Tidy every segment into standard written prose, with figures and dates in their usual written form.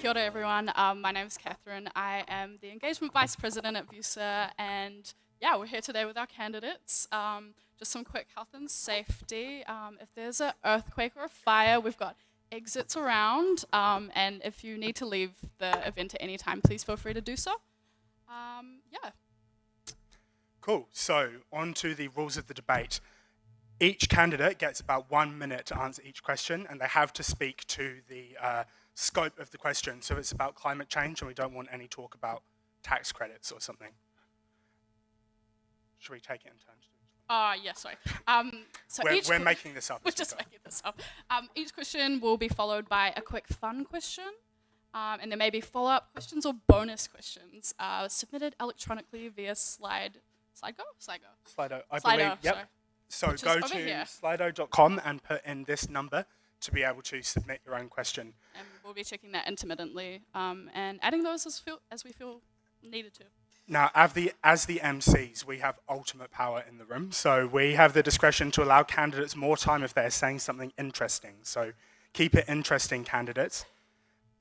Kia ora everyone, my name is Catherine. I am the Engagement Vice President at VUWSA, and yeah, we're here today with our candidates. Just some quick health and safety. If there's an earthquake or a fire, we've got exits around, and if you need to leave the event at any time, please feel free to do so. Yeah. Cool, so on to the rules of the debate. Each candidate gets about 1 minute to answer each question, and they have to speak to the scope of the question. So it's about climate change, and we don't want any talk about tax credits or something. Should we take it in turns? Yeah, sorry. We're making this up. We're just making this up. Each question will be followed by a quick fun question, and there may be follow-up questions or bonus questions submitted electronically via Slido, I believe, yep. So Which go is over to here. slido.com and put in this number to be able to submit your own question. And we'll be checking that intermittently and adding those as we feel needed to. Now, as the MCs, we have ultimate power in the room. So we have the discretion to allow candidates more time if they're saying something interesting. So keep it interesting, candidates.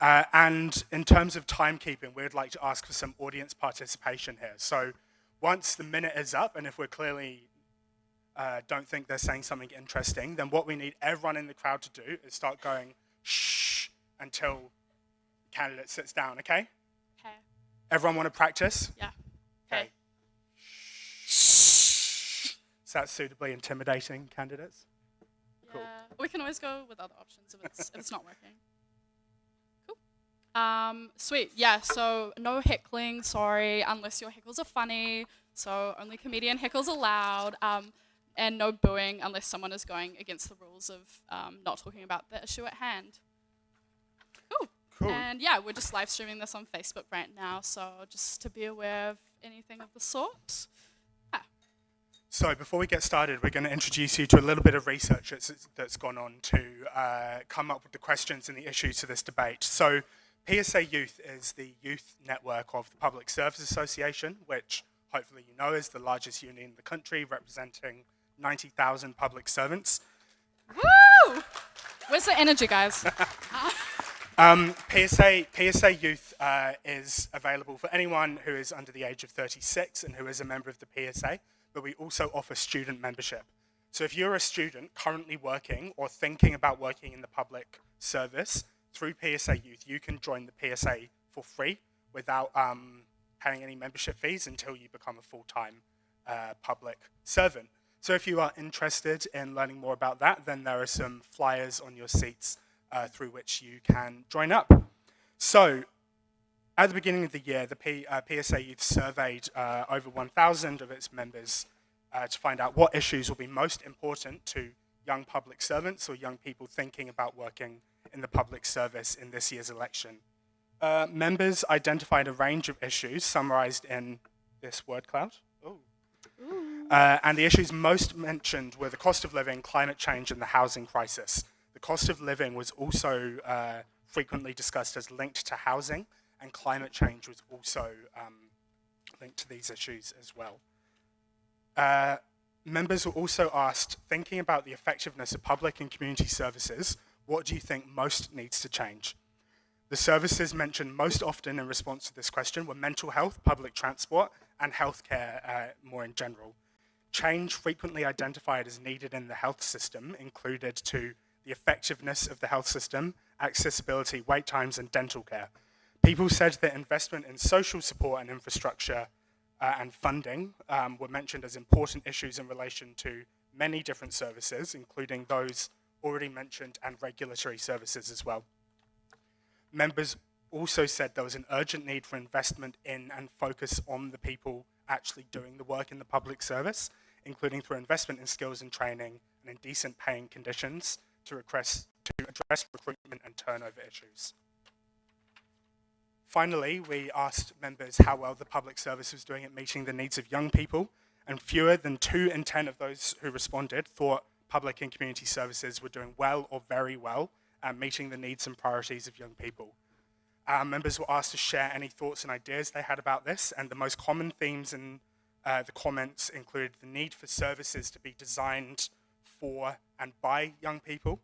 And in terms of timekeeping, we'd like to ask for some audience participation here. So once the minute is up, and if we're clearly don't think they're saying something interesting, then what we need everyone in the crowd to do is start going shh until the candidate sits down, okay? Okay. Everyone want to practice? Yeah. Okay. Is that suitably intimidating, candidates? Cool. Yeah. We can always go with other options if it's not working. Cool. Sweet. Yeah. So no heckling. Sorry, unless your heckles are funny. So only comedian heckles allowed. And no booing unless someone is going against the rules of not talking about the issue at hand. Cool. And yeah, we're just live streaming this on Facebook right now, so just to be aware of anything of the sort. Yeah. So before we get started, we're going to introduce you to a little bit of research that's gone on to come up with the questions and the issues to this debate. So PSA Youth is the youth network of the Public Service Association, which hopefully you know is the largest union in the country, representing 90,000 public servants. Woo! Where's the energy, guys? PSA Youth is available for anyone who is under the age of 36 and who is a member of the PSA, but we also offer student membership. So if you're a student currently working or thinking about working in the public service through PSA Youth, you can join the PSA for free without paying any membership fees until you become a full-time public servant. So if you are interested in learning more about that, then there are some flyers on your seats through which you can join up. So at the beginning of the year, the PSA Youth surveyed over 1,000 of its members to find out what issues will be most important to young public servants or young people thinking about working in the public service in this year's election. Members identified a range of issues summarized in this word cloud. And the issues most mentioned were the cost of living, climate change, and the housing crisis. The cost of living was also frequently discussed as linked to housing, and climate change was also linked to these issues as well. Members were also asked, thinking about the effectiveness of public and community services, what do you think most needs to change? The services mentioned most often in response to this question were mental health, public transport, and healthcare more in general. Change frequently identified as needed in the health system included to the effectiveness of the health system, accessibility, wait times, and dental care. People said that investment in social support and infrastructure and funding were mentioned as important issues in relation to many different services, including those already mentioned and regulatory services as well. Members also said there was an urgent need for investment in and focus on the people actually doing the work in the public service, including through investment in skills and training and in decent paying conditions to address recruitment and turnover issues. Finally, we asked members how well the public service was doing at meeting the needs of young people, and fewer than 2 in 10 of those who responded thought public and community services were doing well or very well at meeting the needs and priorities of young people. Members were asked to share any thoughts and ideas they had about this, and the most common themes in the comments included the need for services to be designed for and by young people,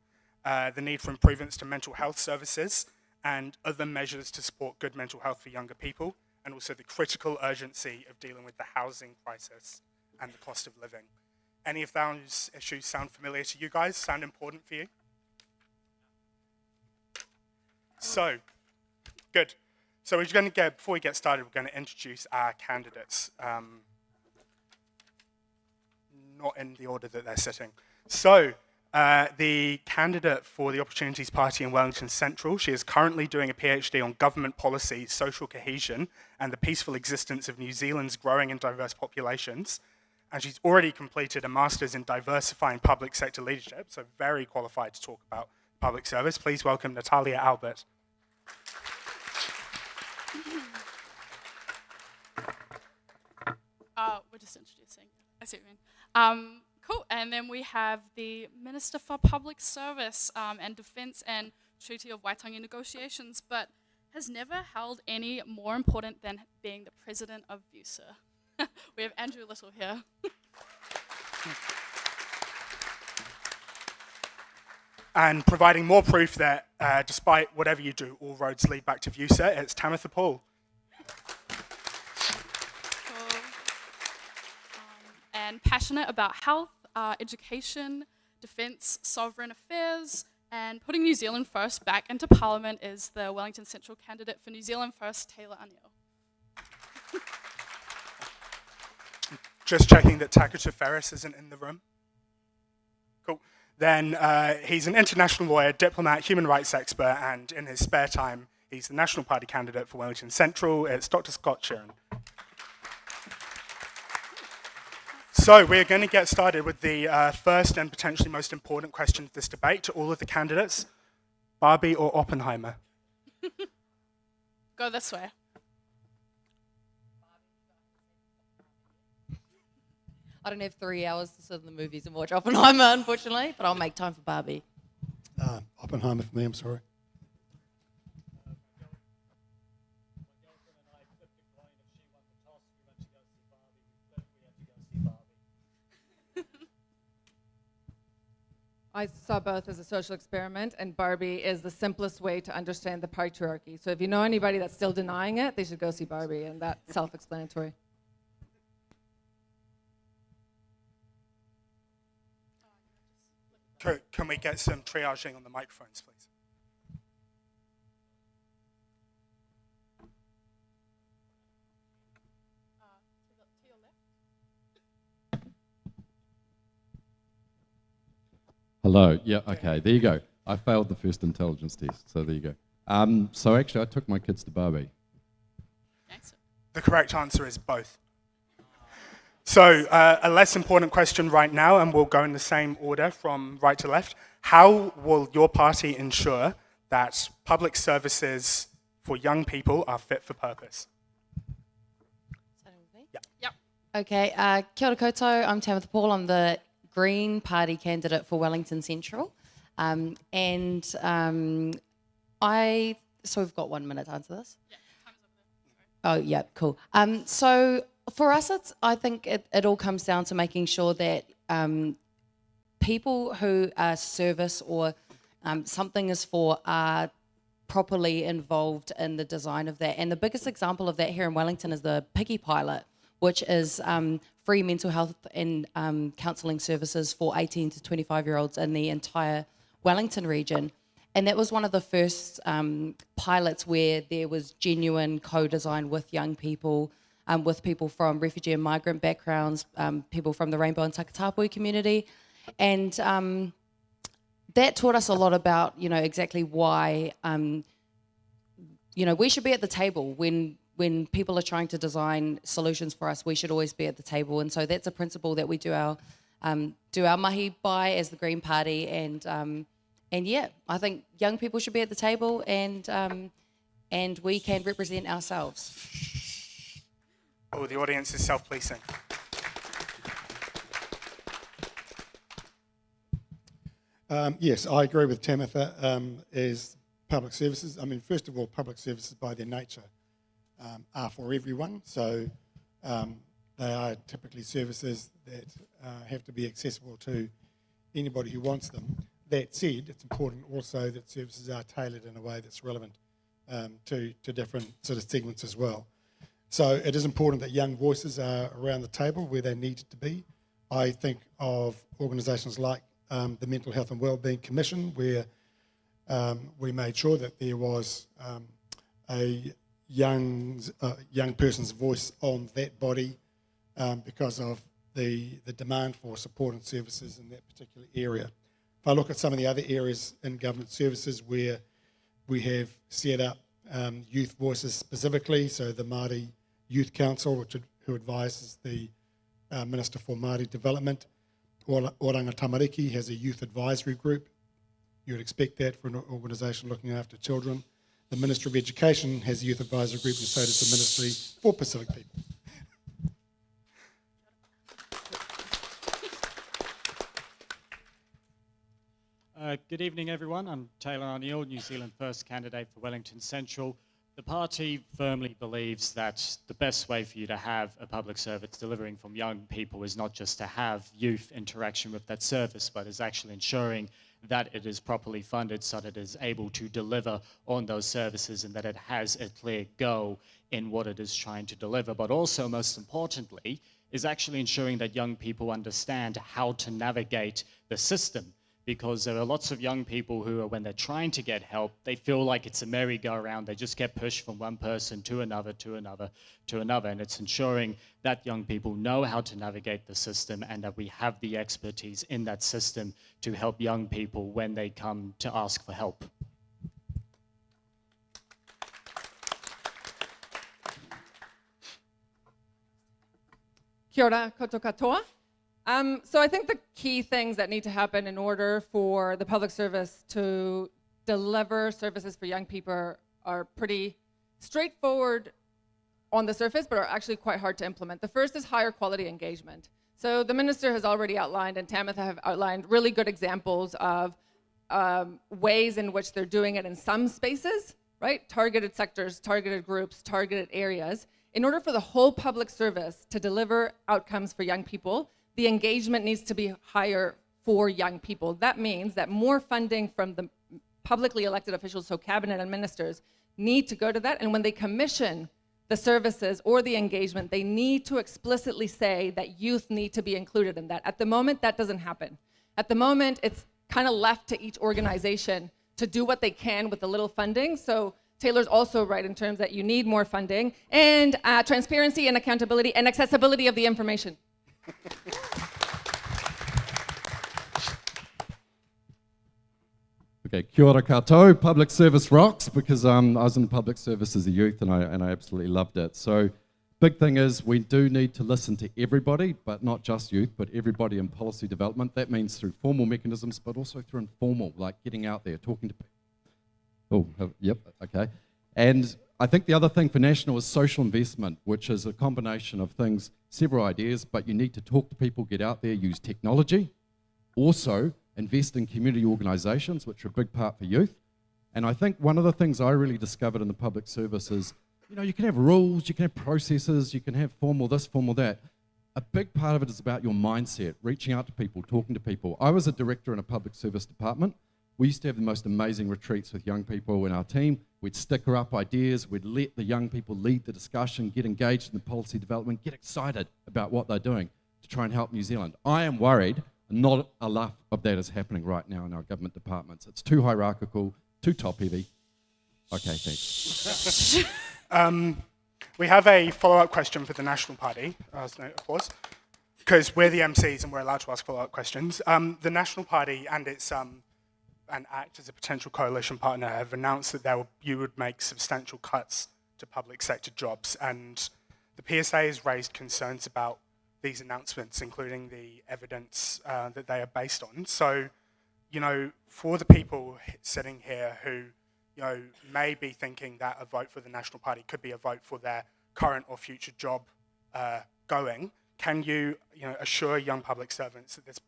the need for improvements to mental health services, and other measures to support good mental health for younger people, and also the critical urgency of dealing with the housing crisis and the cost of living. Any of those issues sound familiar to you guys? Sound important for you? So, good. So we're going to before we get started, we're going to introduce our candidates, not in the order that they're sitting. So, the candidate for the Opportunities Party in Wellington Central, she is currently doing a PhD on government policy, social cohesion, and the peaceful existence of New Zealand's growing and diverse populations. And she's already completed a master's in diversifying public sector leadership, so very qualified to talk about public service. Please welcome Natalia Albert. We're just introducing. I see what you mean. Cool. And then we have the Minister for Public Service and Defence and Treaty of Waitangi negotiations, but has never held any more important than being the President of VUWSA. We have Andrew Little here. And providing more proof that despite whatever you do, all roads lead back to VUWSA, it's Tamitha Paul. And passionate about health, education, defence, sovereign affairs, and putting New Zealand First back into Parliament is the Wellington Central candidate for New Zealand First, Taylor Aniel. Just checking that Takuta Ferris isn't in the room. Cool. Then he's an international lawyer, diplomat, human rights expert, and in his spare time, he's the National Party candidate for Wellington Central. It's Dr. Scott Sheeran. So we're going to get started with the first and potentially most important question of this debate to all of the candidates. Barbie or Oppenheimer? Go this way. I don't have 3 hours to sit in the movies and watch Oppenheimer, unfortunately, but I'll make time for Barbie. Oppenheimer for me, I'm sorry. I saw both as a social experiment, and Barbie is the simplest way to understand the patriarchy. So if you know anybody that's still denying it, they should go see Barbie, and that's self-explanatory. Can we get some triaging on the microphones, please? To your left. Hello. Yeah. Okay. There you go. I failed the first intelligence test, so there you go. So actually, I took my kids to Barbie. Nice. The correct answer is both. So a less important question right now, and we'll go in the same order from right to left. How will your party ensure that public services for young people are fit for purpose? Yep. Okay, kia ora koutou, I'm Tamitha Paul, I'm the Green Party candidate for Wellington Central. So we've got 1 minute to answer this? Yeah, time's over there. Oh, yeah, cool. So for us, I think it all comes down to making sure that people who are service or something is for are properly involved in the design of that. And the biggest example of that here in Wellington is the Piggy Pilot, which is free mental health and counselling services for 18 to 25-year-olds in the entire Wellington region. And that was one of the first pilots where there was genuine co-design with young people, with people from refugee and migrant backgrounds, people from the Rainbow and Takatapui community. And that taught us a lot about, exactly why, we should be at the table when people are trying to design solutions for us. We should always be at the table. And so that's a principle that we do our mahi by as the Green Party. And yeah, I think young people should be at the table, and we can represent ourselves. Oh, the audience is self-policing. Yes, I agree with Tamitha. As public services, first of all, public services by their nature are for everyone. So they are typically services that have to be accessible to anybody who wants them. That said, it's important also that services are tailored in a way that's relevant to different sort of segments as well. So it is important that young voices are around the table where they need to be. I think of organisations like the Mental Health and Wellbeing Commission, where we made sure that there was a young person's voice on that body because of the demand for support and services in that particular area. If I look at some of the other areas in government services where we have set up youth voices specifically, so the Māori Youth Council, who advises the Minister for Māori Development. Oranga Tamariki has a youth advisory group. You would expect that for an organisation looking after children. The Ministry of Education has a youth advisory group, and so does the Ministry for Pacific People. Good evening, everyone. I'm Taylor O'Neill, New Zealand First candidate for Wellington Central. The party firmly believes that the best way for you to have a public service delivering from young people is not just to have youth interaction with that service, but is actually ensuring that it is properly funded so that it is able to deliver on those services and that it has a clear goal in what it is trying to deliver. But also, most importantly, is actually ensuring that young people understand how to navigate the system. Because there are lots of young people who are, when they're trying to get help, they feel like it's a merry-go-round. They just get pushed from one person to another, to another, to another. And it's ensuring that young people know how to navigate the system and that we have the expertise in that system to help young people when they come to ask for help. Kia ora, koutou katoa. So I think the key things that need to happen in order for the public service to deliver services for young people are pretty straightforward on the surface, but are actually quite hard to implement. The first is higher quality engagement. So the Minister has already outlined, and Tamitha have outlined, really good examples of ways in which they're doing it in some spaces, right? Targeted sectors, targeted groups, targeted areas. In order for the whole public service to deliver outcomes for young people, the engagement needs to be higher for young people. That means that more funding from the publicly elected officials, so cabinet and ministers, need to go to that. And when they commission the services or the engagement, they need to explicitly say that youth need to be included in that. At the moment, that doesn't happen. At the moment, it's kind of left to each organization to do what they can with the little funding. So Taylor's also right in terms that you need more funding and transparency and accountability and accessibility of the information. Okay, kia ora koutou. Public service rocks because I was in public service as a youth and I absolutely loved it. So big thing is we do need to listen to everybody, but not just youth, but everybody in policy development. That means through formal mechanisms, but also through informal, like getting out there, talking to people. Oh, yep, okay. And I think the other thing for national is social investment, which is a combination of things, several ideas, but you need to talk to people, get out there, use technology. Also, invest in community organisations, which are a big part for youth. And I think one of the things I really discovered in the public service is, you know, you can have rules, you can have processes, you can have formal this, formal that. A big part of it is about your mindset, reaching out to people, talking to people. I was a director in a public service department. We used to have the most amazing retreats with young people in our team. We'd sticker up ideas, we'd let the young people lead the discussion, get engaged in the policy development, get excited about what they're doing to try and help New Zealand. I am worried not enough of that is happening right now in our government departments. It's too hierarchical, too top-heavy. Okay, thanks. We have a follow-up question for the National Party, because we're the MCs and we're allowed to ask follow-up questions. The National Party and its and ACT as a potential coalition partner have announced that you would make substantial cuts to public sector jobs, and the PSA has raised concerns about these announcements, including the evidence that they are based on. So, you know, for the people sitting here who, you know, may be thinking that a vote for the National Party could be a vote for their current or future job going, can you, assure young public servants that this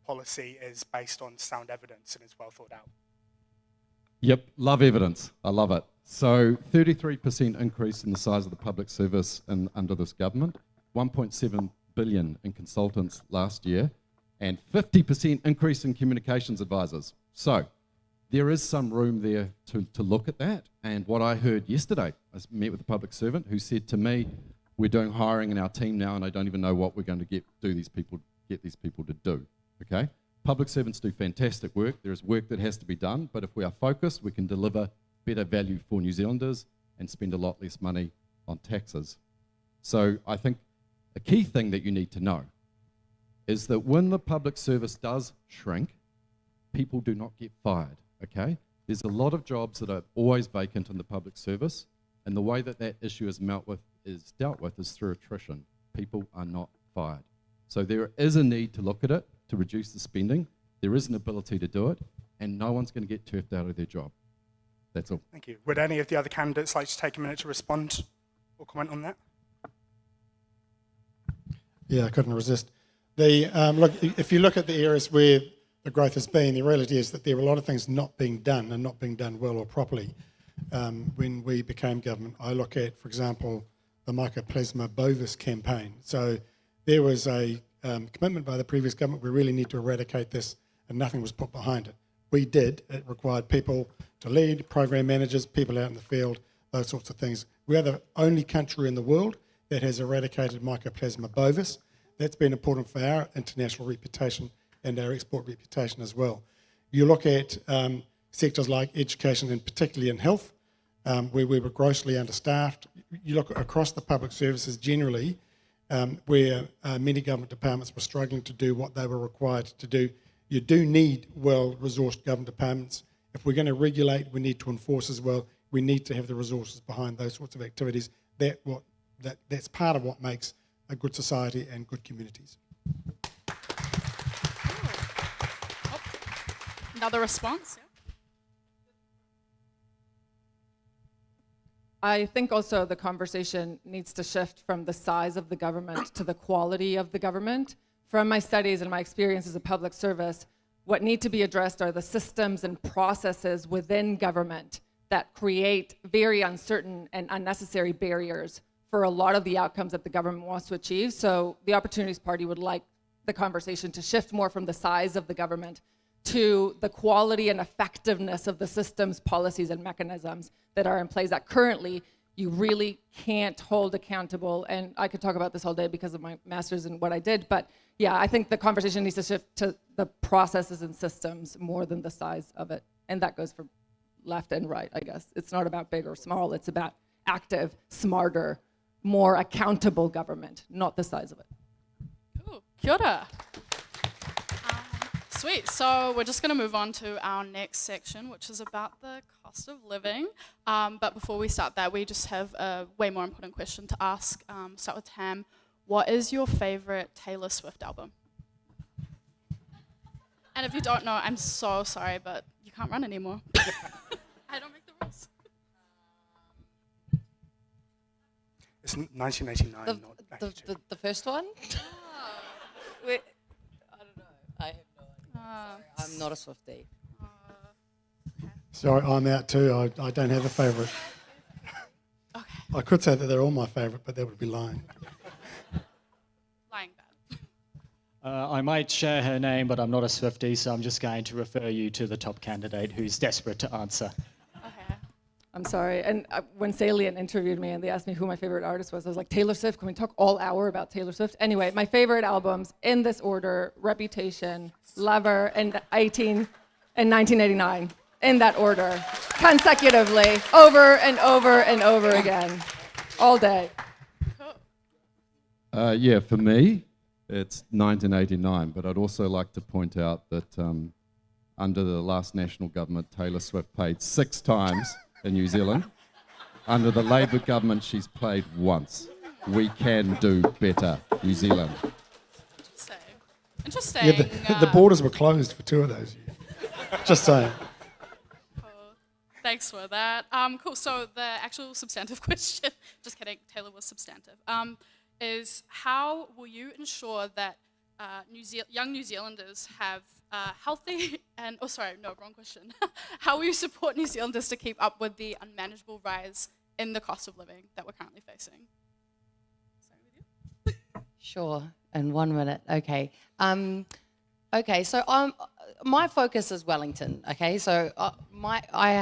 policy is based on sound evidence and is well thought out? Yep, love evidence. I love it. So 33% increase in the size of the public service under this government, 1.7 billion in consultants last year, and 50% increase in communications advisors. So there is some room there to look at that. And what I heard yesterday, I met with a public servant who said to me, we're doing hiring in our team now and I don't even know what we're going to get these people to do, okay? Public servants do fantastic work. There is work that has to be done, but if we are focused, we can deliver better value for New Zealanders and spend a lot less money on taxes. So I think a key thing that you need to know is that when the public service does shrink, people do not get fired, okay? There's a lot of jobs that are always vacant in the public service, and the way that issue is dealt with is through attrition. People are not fired. So there is a need to look at it, to reduce the spending. There is an ability to do it, and no one's going to get turfed out of their job. That's all. Thank you. Would any of the other candidates like to take a minute to respond or comment on that? Yeah, I couldn't resist. Look, if you look at the areas where the growth has been, the reality is that there are a lot of things not being done and not being done well or properly. When we became government, I look at, for example, the Mycoplasma bovis campaign. So there was a commitment by the previous government, we really need to eradicate this, and nothing was put behind it. We did. It required people to lead, program managers, people out in the field, those sorts of things. We are the only country in the world that has eradicated Mycoplasma bovis. That's been important for our international reputation and our export reputation as well. You look at sectors like education and particularly in health, where we were grossly understaffed. You look across the public services generally, where many government departments were struggling to do what they were required to do. You do need well-resourced government departments. If we're going to regulate, we need to enforce as well. We need to have the resources behind those sorts of activities. That's part of what makes a good society and good communities. Another response? Yeah. I think also the conversation needs to shift from the size of the government to the quality of the government. From my studies and my experience as a public service, what need to be addressed are the systems and processes within government that create very uncertain and unnecessary barriers for a lot of the outcomes that the government wants to achieve. So the Opportunities Party would like the conversation to shift more from the size of the government to the quality and effectiveness of the systems, policies, and mechanisms that are in place that currently you really can't hold accountable. And I could talk about this all day because of my master's and what I did, but yeah, I think the conversation needs to shift to the processes and systems more than the size of it. And that goes for left and right, I guess. It's not about big or small, it's about active, smarter, more accountable government, not the size of it. Cool. Kia ora. Sweet. So we're just going to move on to our next section, which is about the cost of living. But before we start that, we just have a way more important question to ask. Start with Tam. What is your favorite Taylor Swift album? And if you don't know, I'm so sorry, but you can't run anymore. I don't make the rules. It's 1989, not 92. The first one? Wait, I don't know. I have no idea. Sorry, I'm not a Swiftie. Sorry, I'm out too. I don't have a favourite. Okay. I could say that they're all my favourite, but that would be lying. Lying bad. I might share her name, but I'm not a Swiftie, so I'm just going to refer you to the top candidate who's desperate to answer. Okay. I'm sorry. And when Salient interviewed me and they asked me who my favorite artist was, I was like, Taylor Swift. Can we talk all hour about Taylor Swift? Anyway, my favorite albums in this order: Reputation, Lover, and 1989. In that order, consecutively, over and over and over again, all day. Yeah, for me, it's 1989, but I'd also like to point out that under the last national government, Taylor Swift played 6 times in New Zealand. Under the Labour government, she's played once. We can do better, New Zealand. Interesting. Yeah, the borders were closed for 2 of those years. Just saying. Thanks for that. Cool. So the actual substantive question, just kidding, Taylor was substantive, is how will you ensure that young New Zealanders have healthy and, wrong question. How will you support New Zealanders to keep up with the unmanageable rise in the cost of living that we're currently facing? Starting with you. Sure, in 1 minute. Okay. So my focus is Wellington, okay? So I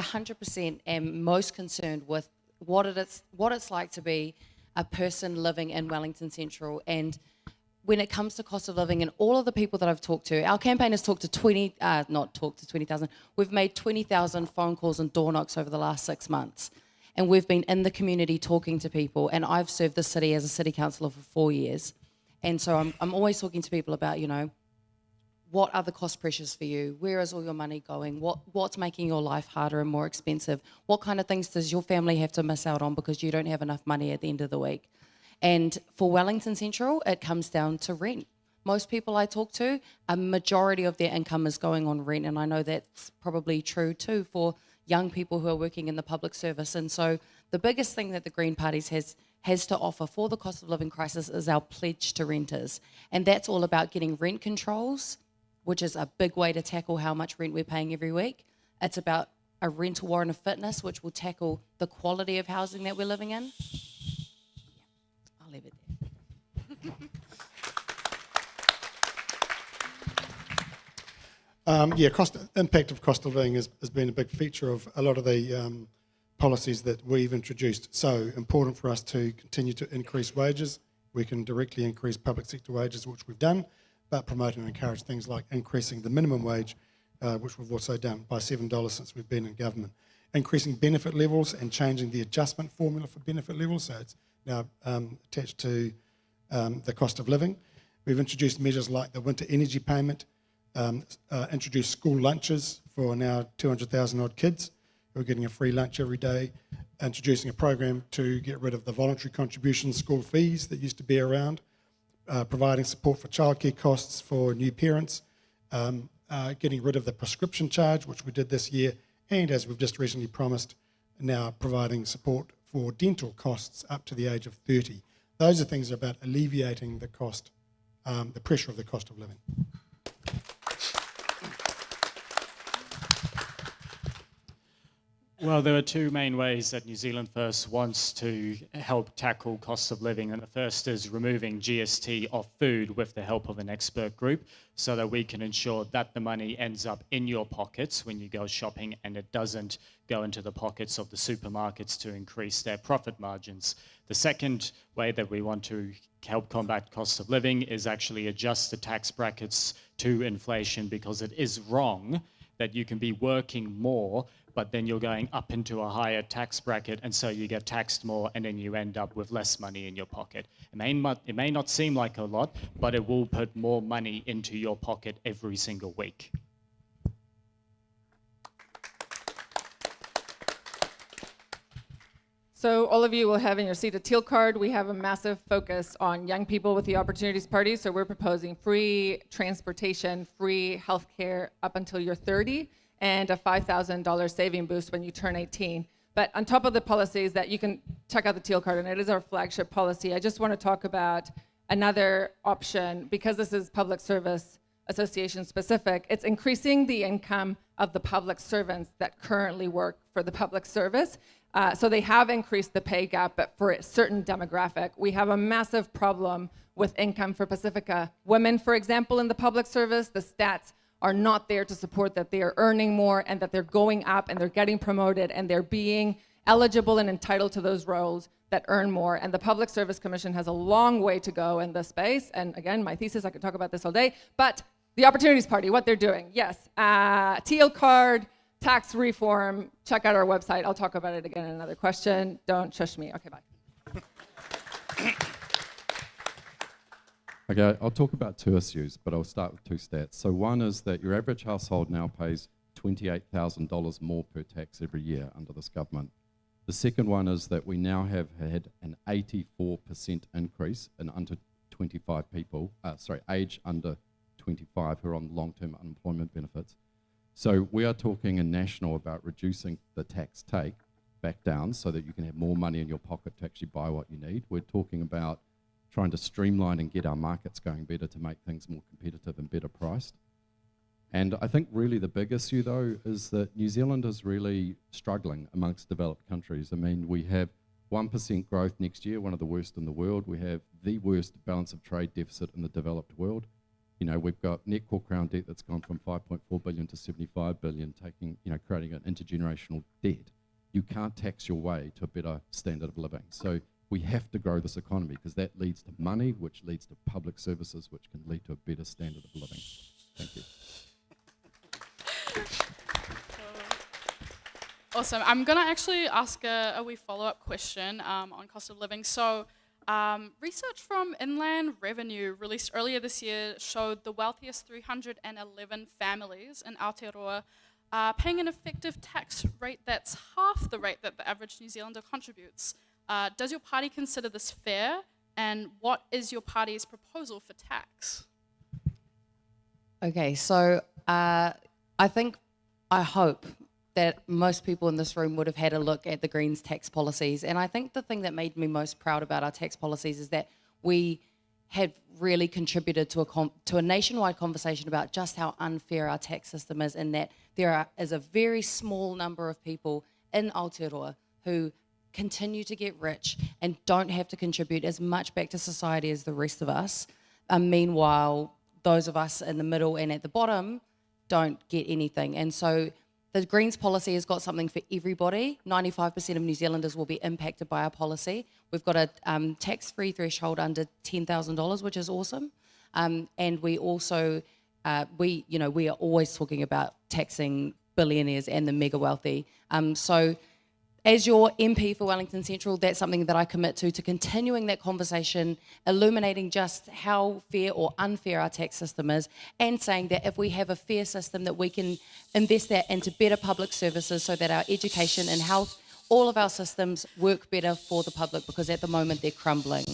100% am most concerned with what it's like to be a person living in Wellington Central. And when it comes to cost of living and all of the people that I've talked to, our campaign has talked to 20,000, we've made 20,000 phone calls and door knocks over the last 6 months. And we've been in the community talking to people, and I've served the city as a city councillor for 4 years. And so I'm always talking to people about, you know, what are the cost pressures for you? Where is all your money going? What's making your life harder and more expensive? What kind of things does your family have to miss out on because you don't have enough money at the end of the week? And for Wellington Central, it comes down to rent. Most people I talk to, a majority of their income is going on rent, and I know that's probably true too for young people who are working in the public service. And so the biggest thing that the Green Parties has to offer for the cost of living crisis is our pledge to renters. And that's all about getting rent controls, which is a big way to tackle how much rent we're paying every week. It's about a rental warrant of fitness, which will tackle the quality of housing that we're living in. I'll leave it there. Impact of cost of living has been a big feature of a lot of the policies that we've introduced. So important for us to continue to increase wages. We can directly increase public sector wages, which we've done, but promote and encourage things like increasing the minimum wage, which we've also done by $7 since we've been in government. Increasing benefit levels and changing the adjustment formula for benefit levels, so it's now attached to the cost of living. We've introduced measures like the winter energy payment, introduced school lunches for now 200,000 odd kids who are getting a free lunch every day, introducing a program to get rid of the voluntary contribution school fees that used to be around, providing support for childcare costs for new parents, getting rid of the prescription charge, which we did this year, and as we've just recently promised, now providing support for dental costs up to the age of 30. Those are things about alleviating the cost, the pressure of the cost of living. Well, there are two main ways that New Zealand First wants to help tackle costs of living, and the first is removing GST off food with the help of an expert group so that we can ensure that the money ends up in your pockets when you go shopping and it doesn't go into the pockets of the supermarkets to increase their profit margins. The second way that we want to help combat cost of living is actually adjust the tax brackets to inflation, because it is wrong that you can be working more but then you're going up into a higher tax bracket, and so you get taxed more, and then you end up with less money in your pocket. It may not seem like a lot, but it will put more money into your pocket every single week. So all of you will have in your seat a teal card. We have a massive focus on young people with the Opportunities Party. So we're proposing free transportation, free healthcare up until you're 30, and a $5,000 saving boost when you turn 18. But on top of the policies that you can check out the teal card, and it is our flagship policy, I just want to talk about another option, because this is public service association specific. It's increasing the income of the public servants that currently work for the public service. So they have increased the pay gap, but for a certain demographic. We have a massive problem with income for Pacifica women, for example, in the public service. The stats are not there to support that they are earning more and that they're going up and they're getting promoted and they're being eligible and entitled to those roles that earn more. And the Public Service Commission has a long way to go in this space. And again, my thesis, I could talk about this all day, but the Opportunities Party, what they're doing, yes, teal card, tax reform, check out our website. I'll talk about it again in another question. Don't shush me. Okay, bye. Okay, I'll talk about two issues, but I'll start with two stats. So one is that your average household now pays $28,000 more per tax every year under this government. The second one is that we now have had an 84% increase in under 25 people, age under 25 who are on long-term unemployment benefits. So we are talking in national about reducing the tax take back down so that you can have more money in your pocket to actually buy what you need. We're talking about trying to streamline and get our markets going better to make things more competitive and better priced. And I think really the big issue though is that New Zealand is really struggling amongst developed countries. I mean, we have 1% growth next year, one of the worst in the world. We have the worst balance of trade deficit in the developed world. You know, we've got net core crown debt that's gone from 5.4 billion to 75 billion, creating an intergenerational debt. You can't tax your way to a better standard of living. So we have to grow this economy because that leads to money, which leads to public services, which can lead to a better standard of living. Thank you. Awesome. I'm going to actually ask a wee follow-up question on cost of living. So research from Inland Revenue released earlier this year showed the wealthiest 311 families in Aotearoa paying an effective tax rate that's half the rate that the average New Zealander contributes. Does your party consider this fair? And what is your party's proposal for tax? Okay, so I hope that most people in this room would have had a look at the Greens tax policies. And I think the thing that made me most proud about our tax policies is that we have really contributed to a nationwide conversation about just how unfair our tax system is, and that there is a very small number of people in Aotearoa who continue to get rich and don't have to contribute as much back to society as the rest of us. Meanwhile, those of us in the middle and at the bottom don't get anything. And so the Greens policy has got something for everybody. 95% of New Zealanders will be impacted by our policy. We've got a tax-free threshold under $10,000, which is awesome. And we also, we are always talking about taxing billionaires and the mega wealthy. So as your MP for Wellington Central, that's something that I commit to continuing that conversation, illuminating just how fair or unfair our tax system is, and saying that if we have a fair system, that we can invest that into better public services so that our education and health, all of our systems work better for the public, because at the moment they're crumbling.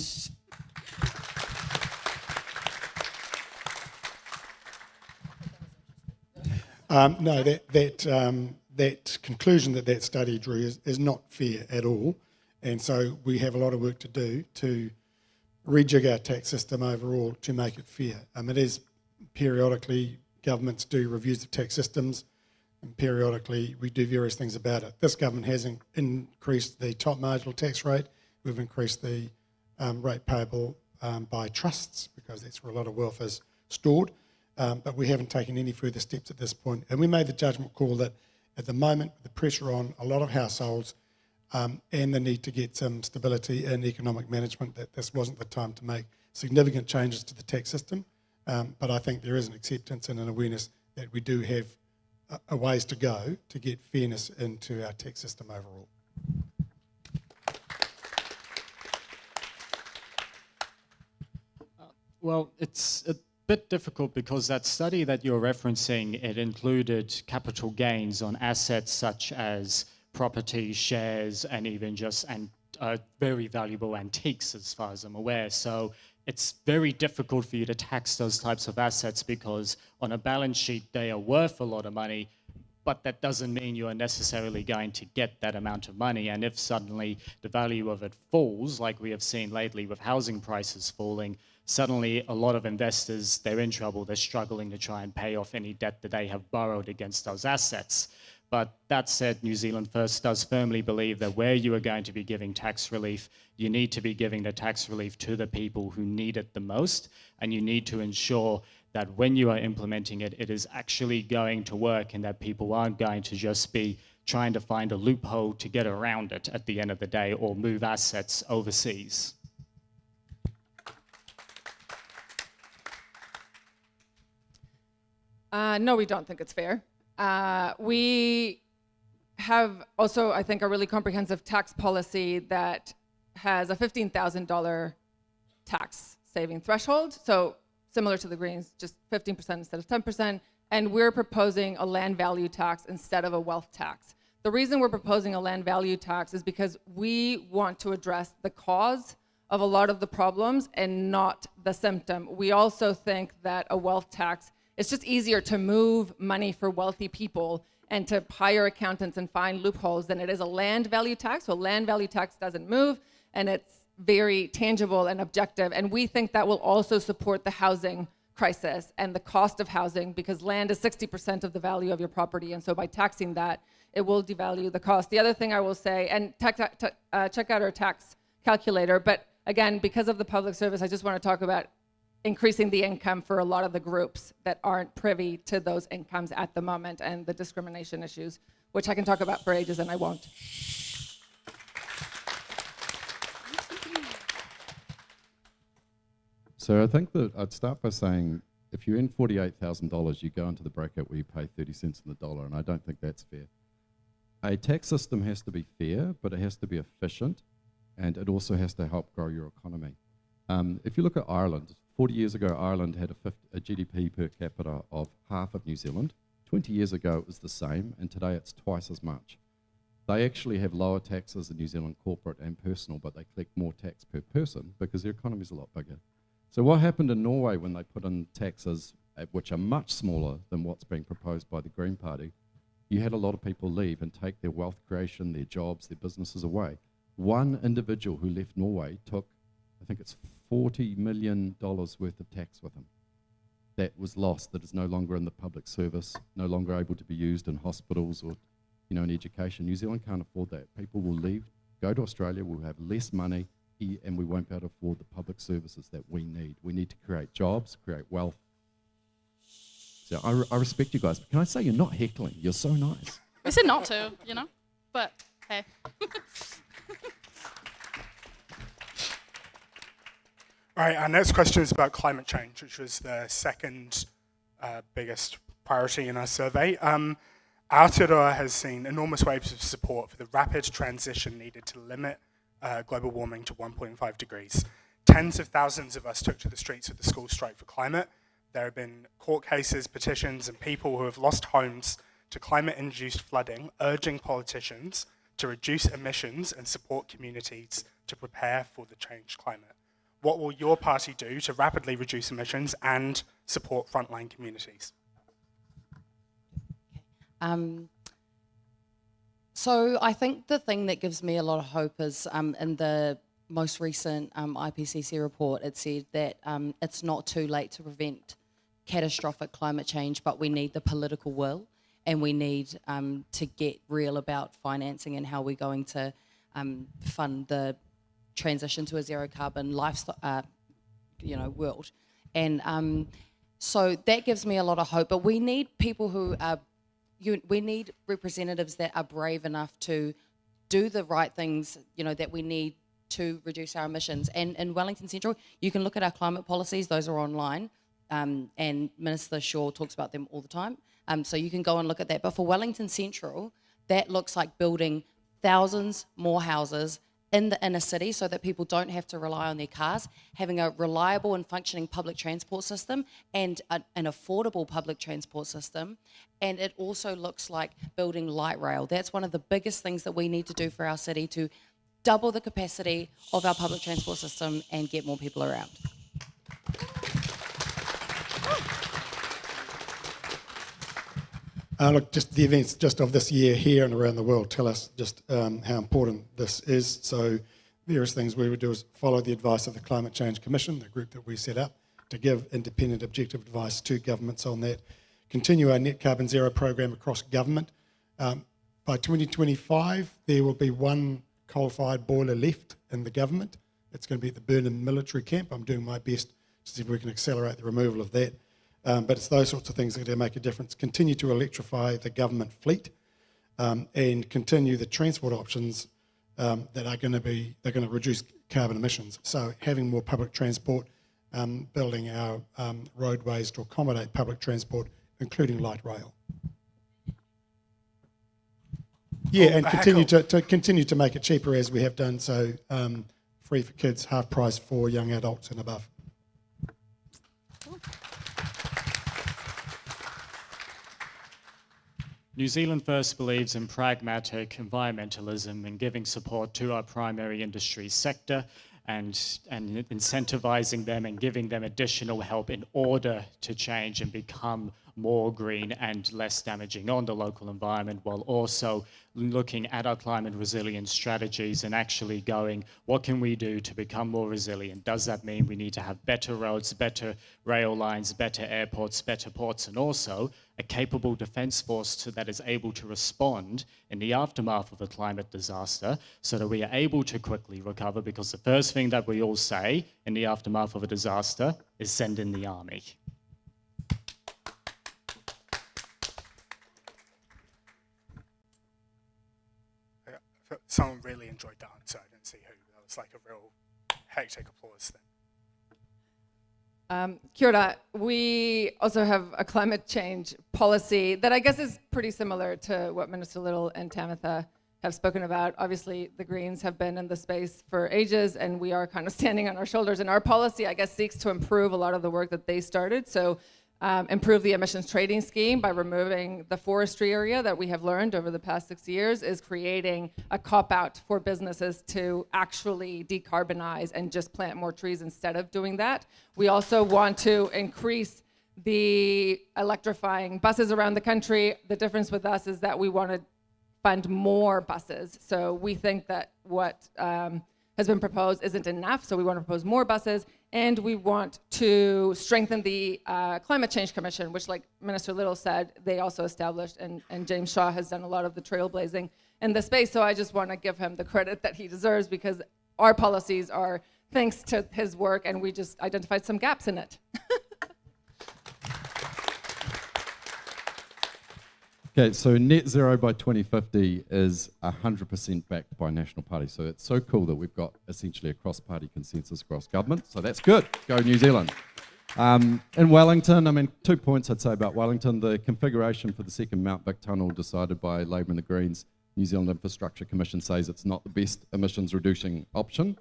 No, that conclusion that study drew is not fair at all. And so we have a lot of work to do to rejig our tax system overall to make it fair. It is periodically governments do reviews of tax systems, and periodically we do various things about it. This government has increased the top marginal tax rate. We've increased the rate payable by trusts, because that's where a lot of wealth is stored. But we haven't taken any further steps at this point. And we made the judgment call that at the moment, the pressure on a lot of households and the need to get some stability in economic management, that this wasn't the time to make significant changes to the tax system. But I think there is an acceptance and an awareness that we do have a ways to go to get fairness into our tax system overall. Well, it's a bit difficult because that study that you're referencing, it included capital gains on assets such as property, shares, and even just very valuable antiques, as far as I'm aware. So it's very difficult for you to tax those types of assets, because on a balance sheet they are worth a lot of money, but that doesn't mean you are necessarily going to get that amount of money. And if suddenly the value of it falls, like we have seen lately with housing prices falling, suddenly a lot of investors, they're in trouble. They're struggling to try and pay off any debt that they have borrowed against those assets. But that said, New Zealand First does firmly believe that where you are going to be giving tax relief, you need to be giving the tax relief to the people who need it the most, and you need to ensure that when you are implementing it, it is actually going to work, and that people aren't going to just be trying to find a loophole to get around it at the end of the day, or move assets overseas. No, we don't think it's fair. We have also, I think, a really comprehensive tax policy that has a $15,000 tax saving threshold. So similar to the Greens, just 15% instead of 10%. And we're proposing a land value tax instead of a wealth tax. The reason we're proposing a land value tax is because we want to address the cause of a lot of the problems and not the symptom. We also think that a wealth tax, it's just easier to move money for wealthy people and to hire accountants and find loopholes than it is a land value tax. So land value tax doesn't move, and it's very tangible and objective. And we think that will also support the housing crisis and the cost of housing, because land is 60% of the value of your property. And so by taxing that, it will devalue the cost. The other thing I will say, and check out our tax calculator, but again, because of the public service, I just want to talk about increasing the income for a lot of the groups that aren't privy to those incomes at the moment, and the discrimination issues, which I can talk about for ages and I won't. So I think that I'd start by saying, if you earn $48,000, you go into the bracket where you pay 30 cents on the dollar, and I don't think that's fair. A tax system has to be fair, but it has to be efficient, and it also has to help grow your economy. If you look at Ireland, 40 years ago, Ireland had a GDP per capita of half of New Zealand. 20 years ago, it was the same, and today it's twice as much. They actually have lower taxes in New Zealand, corporate and personal, but they collect more tax per person because their economy is a lot bigger. So what happened in Norway when they put in taxes which are much smaller than what's being proposed by the Green Party? You had a lot of people leave and take their wealth creation, their jobs, their businesses away. One individual who left Norway took, I think it's $40 million worth of tax with him. That was lost, that is no longer in the public service, no longer able to be used in hospitals or in education. New Zealand can't afford that. People will leave, go to Australia, we'll have less money, and we won't be able to afford the public services that we need. We need to create jobs, create wealth. So I respect you guys, but can I say you're not heckling? You're so nice. We said not to, but hey. All right, our next question is about climate change, which was the second biggest priority in our survey. Aotearoa has seen enormous waves of support for the rapid transition needed to limit global warming to 1.5 degrees. Tens of thousands of us took to the streets with the school strike for climate. There have been court cases, petitions, and people who have lost homes to climate-induced flooding, urging politicians to reduce emissions and support communities to prepare for the changed climate. What will your party do to rapidly reduce emissions and support frontline communities? So I think the thing that gives me a lot of hope is in the most recent IPCC report, it said that it's not too late to prevent catastrophic climate change, but we need the political will, and we need to get real about financing and how we're going to fund the transition to a zero carbon lifestyle, world. And so that gives me a lot of hope. But we need people who are, we need representatives that are brave enough to do the right things, that we need to reduce our emissions. And in Wellington Central, you can look at our climate policies; those are online, and Minister Shaw talks about them all the time. So you can go and look at that. But for Wellington Central, that looks like building thousands more houses in the inner city so that people don't have to rely on their cars, having a reliable and functioning public transport system and an affordable public transport system. And it also looks like building light rail. That's one of the biggest things that we need to do for our city, to double the capacity of our public transport system and get more people around. Look, just the events just of this year here and around the world tell us just how important this is. So various things we would do is follow the advice of the Climate Change Commission, the group that we set up, to give independent, objective advice to governments on that. Continue our net carbon zero program across government. By 2025, there will be one coal-fired boiler left in the government. It's going to be at the Burnham military camp. I'm doing my best to see if we can accelerate the removal of that. But it's those sorts of things that are going to make a difference. Continue to electrify the government fleet, and continue the transport options that are going to reduce carbon emissions. So having more public transport, building our roadways to accommodate public transport, including light rail. Yeah, and continue to make it cheaper as we have done. So free for kids, half price for young adults and above. New Zealand First believes in pragmatic environmentalism and giving support to our primary industry sector and incentivising them and giving them additional help in order to change and become more green and less damaging on the local environment, while also looking at our climate resilience strategies and actually going, what can we do to become more resilient? Does that mean we need to have better roads, better rail lines, better airports, better ports, and also a capable defence force that is able to respond in the aftermath of a climate disaster so that we are able to quickly recover? Because the first thing that we all say in the aftermath of a disaster is send in the army. Someone really enjoyed that answer. I didn't see who. That was like a real hectic applause then. Kia ora. We also have a climate change policy that I guess is pretty similar to what Minister Little and Tamitha have spoken about. Obviously, the Greens have been in the space for ages, and we are kind of standing on our shoulders. And our policy, I guess, seeks to improve a lot of the work that they started. So improve the emissions trading scheme by removing the forestry area that we have learned over the past 6 years is creating a cop-out for businesses to actually decarbonize and just plant more trees instead of doing that. We also want to increase the electrifying buses around the country. The difference with us is that we want to fund more buses. So we think that what has been proposed isn't enough, so we want to propose more buses, and we want to strengthen the Climate Change Commission, which, like Minister Little said, they also established, and James Shaw has done a lot of the trailblazing in this space, so I just want to give him the credit that he deserves, because our policies are thanks to his work, and we just identified some gaps in it. Okay, so net zero by 2050 is 100% backed by National Party. So it's so cool that we've got essentially a cross-party consensus across government. So that's good. Go New Zealand. In Wellington, I mean, 2 points I'd say about Wellington. The configuration for the second Mount Vic tunnel decided by Labour and the Greens, New Zealand Infrastructure Commission says it's not the best emissions reducing option.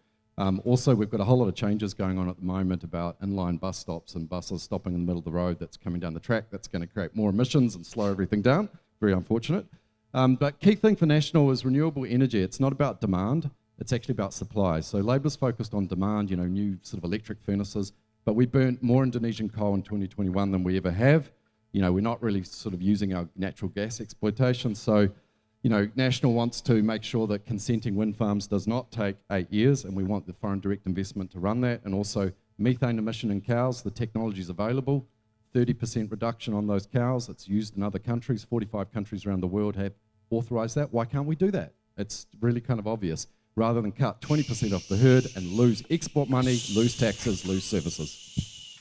Also, we've got a whole lot of changes going on at the moment about inline bus stops and buses stopping in the middle of the road that's coming down the track. That's going to create more emissions and slow everything down. Very unfortunate. But key thing for National is renewable energy. It's not about demand, it's actually about supply. So Labour's focused on demand, you know, new sort of electric furnaces, but we burnt more Indonesian coal in 2021 than we ever have. You know, we're not really sort of using our natural gas exploitation. So, you know, National wants to make sure that consenting wind farms does not take 8 years, and we want the foreign direct investment to run that. And also methane emission in cows, the technology is available, 30% reduction on those cows. It's used in other countries. 45 countries around the world have authorised that. Why can't we do that? It's really kind of obvious. Rather than cut 20% off the herd and lose export money, lose taxes, lose services.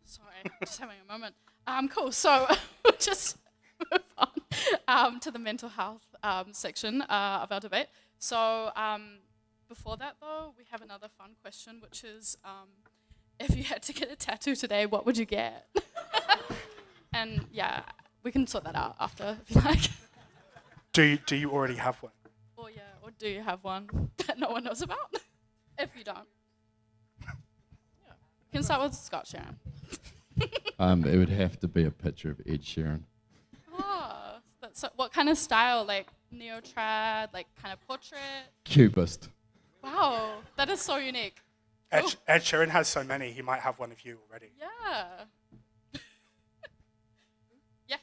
Sorry, just having a moment. Cool, so we'll just move on to the mental health section of our debate. So before that though, we have another fun question, which is if you had to get a tattoo today, what would you get? And yeah, we can sort that out after if you like. Do you already have one? Or yeah, or do you have one that no one knows about? If you don't. Yeah. You can start with Scott, Sharon. It would have to be a picture of Ed Sheeran. Oh, so what kind of style? Like neo-trad, like kind of portrait? Cubist. Wow, that is so unique. Ed Sheeran has so many, he might have one of you already. Yeah. Yes.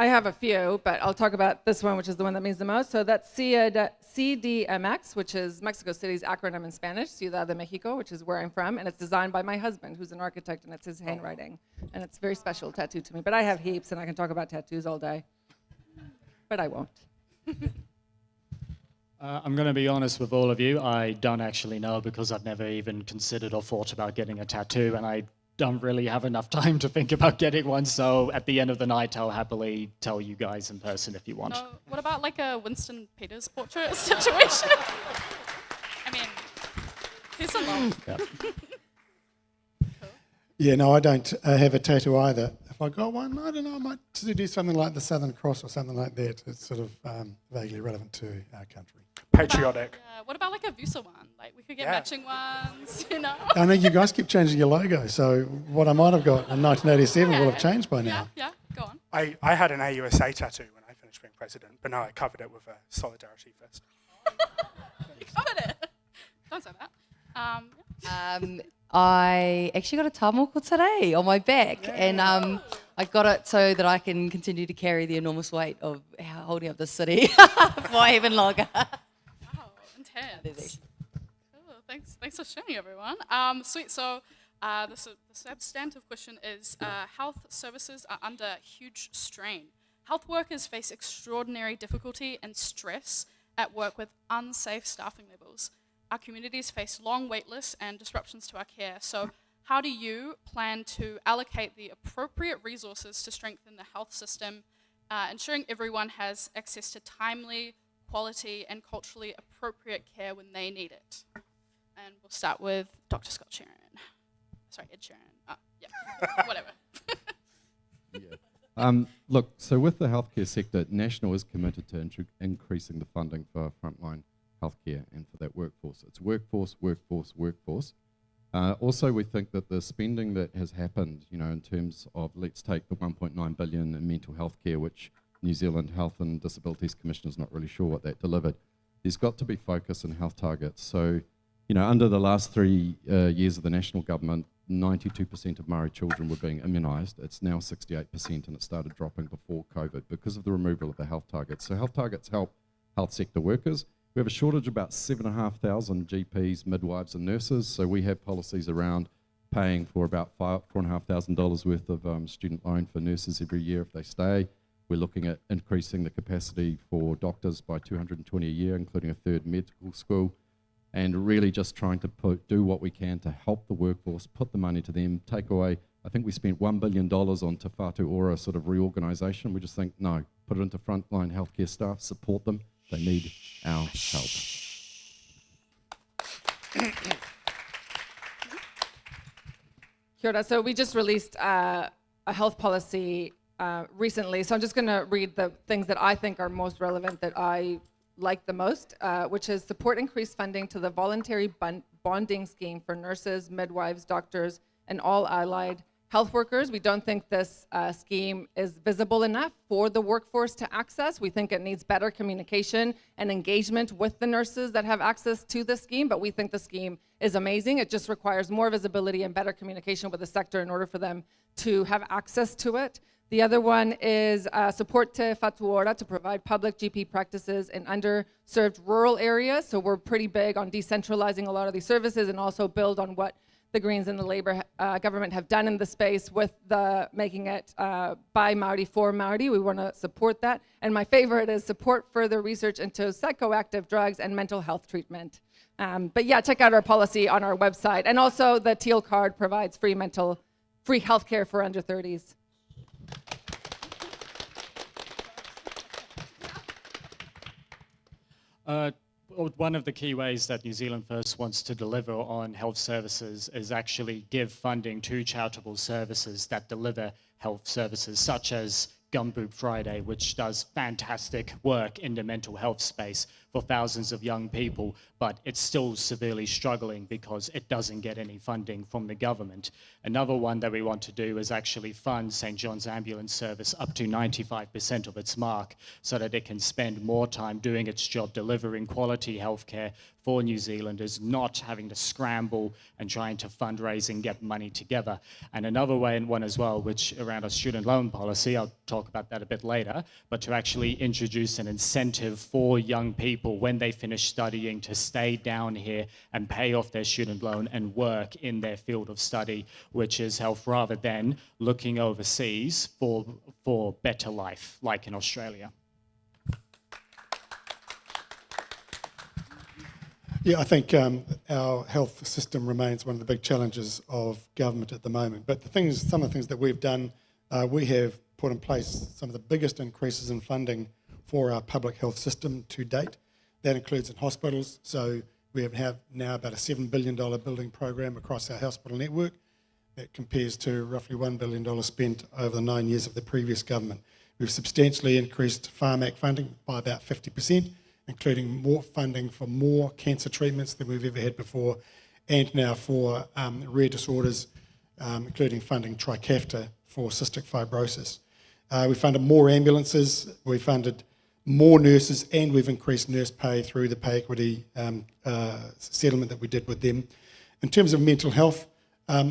I have a few, but I'll talk about this one, which is the one that means the most. So that's CDMX, which is Mexico City's acronym in Spanish, Ciudad de Mexico, which is where I'm from, and it's designed by my husband, who's an architect, and it's his handwriting. And it's a very special tattoo to me. But I have heaps, and I can talk about tattoos all day. But I won't. I'm going to be honest with all of you. I don't actually know because I've never even considered or thought about getting a tattoo, and I don't really have enough time to think about getting one. So at the end of the night, I'll happily tell you guys in person if you want. No, what about like a Winston Peters portrait situation? I mean, he's a lot. Yeah. Yeah, no, I don't have a tattoo either. If I got one, I don't know, I might do something like the Southern Cross or something like that. It's sort of vaguely relevant to our country. Patriotic. What about like a VUWSA one? Like we could get matching ones, you know? I know you guys keep changing your logo, so what I might have got in 1987 will have changed by now. Yeah, go on. I had an AUSA tattoo when I finished being president, but no, I covered it with a solidarity vest. You covered it. Don't say that. I actually got a tamoko today on my back, and I got it so that I can continue to carry the enormous weight of holding up the city for even longer. Wow, intense. Cool. Thanks for sharing, everyone. Sweet. So the substantive question is, health services are under huge strain. Health workers face extraordinary difficulty and stress at work with unsafe staffing levels. Our communities face long wait lists and disruptions to our care. So how do you plan to allocate the appropriate resources to strengthen the health system, ensuring everyone has access to timely, quality, and culturally appropriate care when they need it? And we'll start with Dr. Scott Sheeran. Sorry, Ed Sheeran. Yeah, whatever. Look, so with the healthcare sector, National is committed to increasing the funding for frontline healthcare and for that workforce. It's workforce, workforce, workforce. Also, we think that the spending that has happened, in terms of, let's take the 1.9 billion in mental health care, which New Zealand Health and Disabilities Commission is not really sure what that delivered. There's got to be focus on health targets. So, under the last 3 years of the national government, 92% of Maori children were being immunised. It's now 68%, and it started dropping before COVID because of the removal of the health targets. So health targets help health sector workers. We have a shortage of about 7,500 GPs, midwives and nurses, so we have policies around paying for about $4,500 worth of student loan for nurses every year if they stay. We're looking at increasing the capacity for doctors by 220 a year, including a third medical school, and really just trying to do what we can to help the workforce, put the money to them, take away. I think we spent $1 billion on Te Whatu Ora sort of reorganisation. We just think, no, put it into frontline healthcare staff, support them. They need our help. Kia ora. So we just released a health policy recently. So I'm just going to read the things that I think are most relevant, that I like the most, which is support increased funding to the voluntary bonding scheme for nurses, midwives, doctors, and all allied health workers. We don't think this scheme is visible enough for the workforce to access. We think it needs better communication and engagement with the nurses that have access to the scheme, but we think the scheme is amazing. It just requires more visibility and better communication with the sector in order for them to have access to it. The other one is support Te Whatu Ora to provide public GP practices in underserved rural areas. So we're pretty big on decentralizing a lot of these services and also build on what the Greens and the Labour government have done in the space with the making it by Māori for Māori. We want to support that. And my favorite is support further research into psychoactive drugs and mental health treatment. But yeah, check out our policy on our website. And also the Teal card provides free healthcare for under 30s. One of the key ways that New Zealand First wants to deliver on health services is actually give funding to charitable services that deliver health services, such as Gumboob Friday, which does fantastic work in the mental health space for thousands of young people, but it's still severely struggling because it doesn't get any funding from the government. Another one that we want to do is actually fund St. John's Ambulance Service up to 95% of its mark so that it can spend more time doing its job, delivering quality healthcare for New Zealanders, not having to scramble and trying to fundraise and get money together. And another one as well, which around our student loan policy, I'll talk about that a bit later, but to actually introduce an incentive for young people when they finish studying to stay down here and pay off their student loan and work in their field of study, which is health, rather than looking overseas for better life, like in Australia. Yeah, I think our health system remains one of the big challenges of government at the moment. But some of the things that we've done, we have put in place some of the biggest increases in funding for our public health system to date. That includes in hospitals. So we have now about a $7 billion building program across our hospital network. That compares to roughly $1 billion spent over the 9 years of the previous government. We've substantially increased Pharmac funding by about 50%, including more funding for more cancer treatments than we've ever had before, and now for rare disorders, including funding Trikafta for cystic fibrosis. We funded more ambulances. We funded more nurses, and we've increased nurse pay through the pay equity settlement that we did with them. In terms of mental health,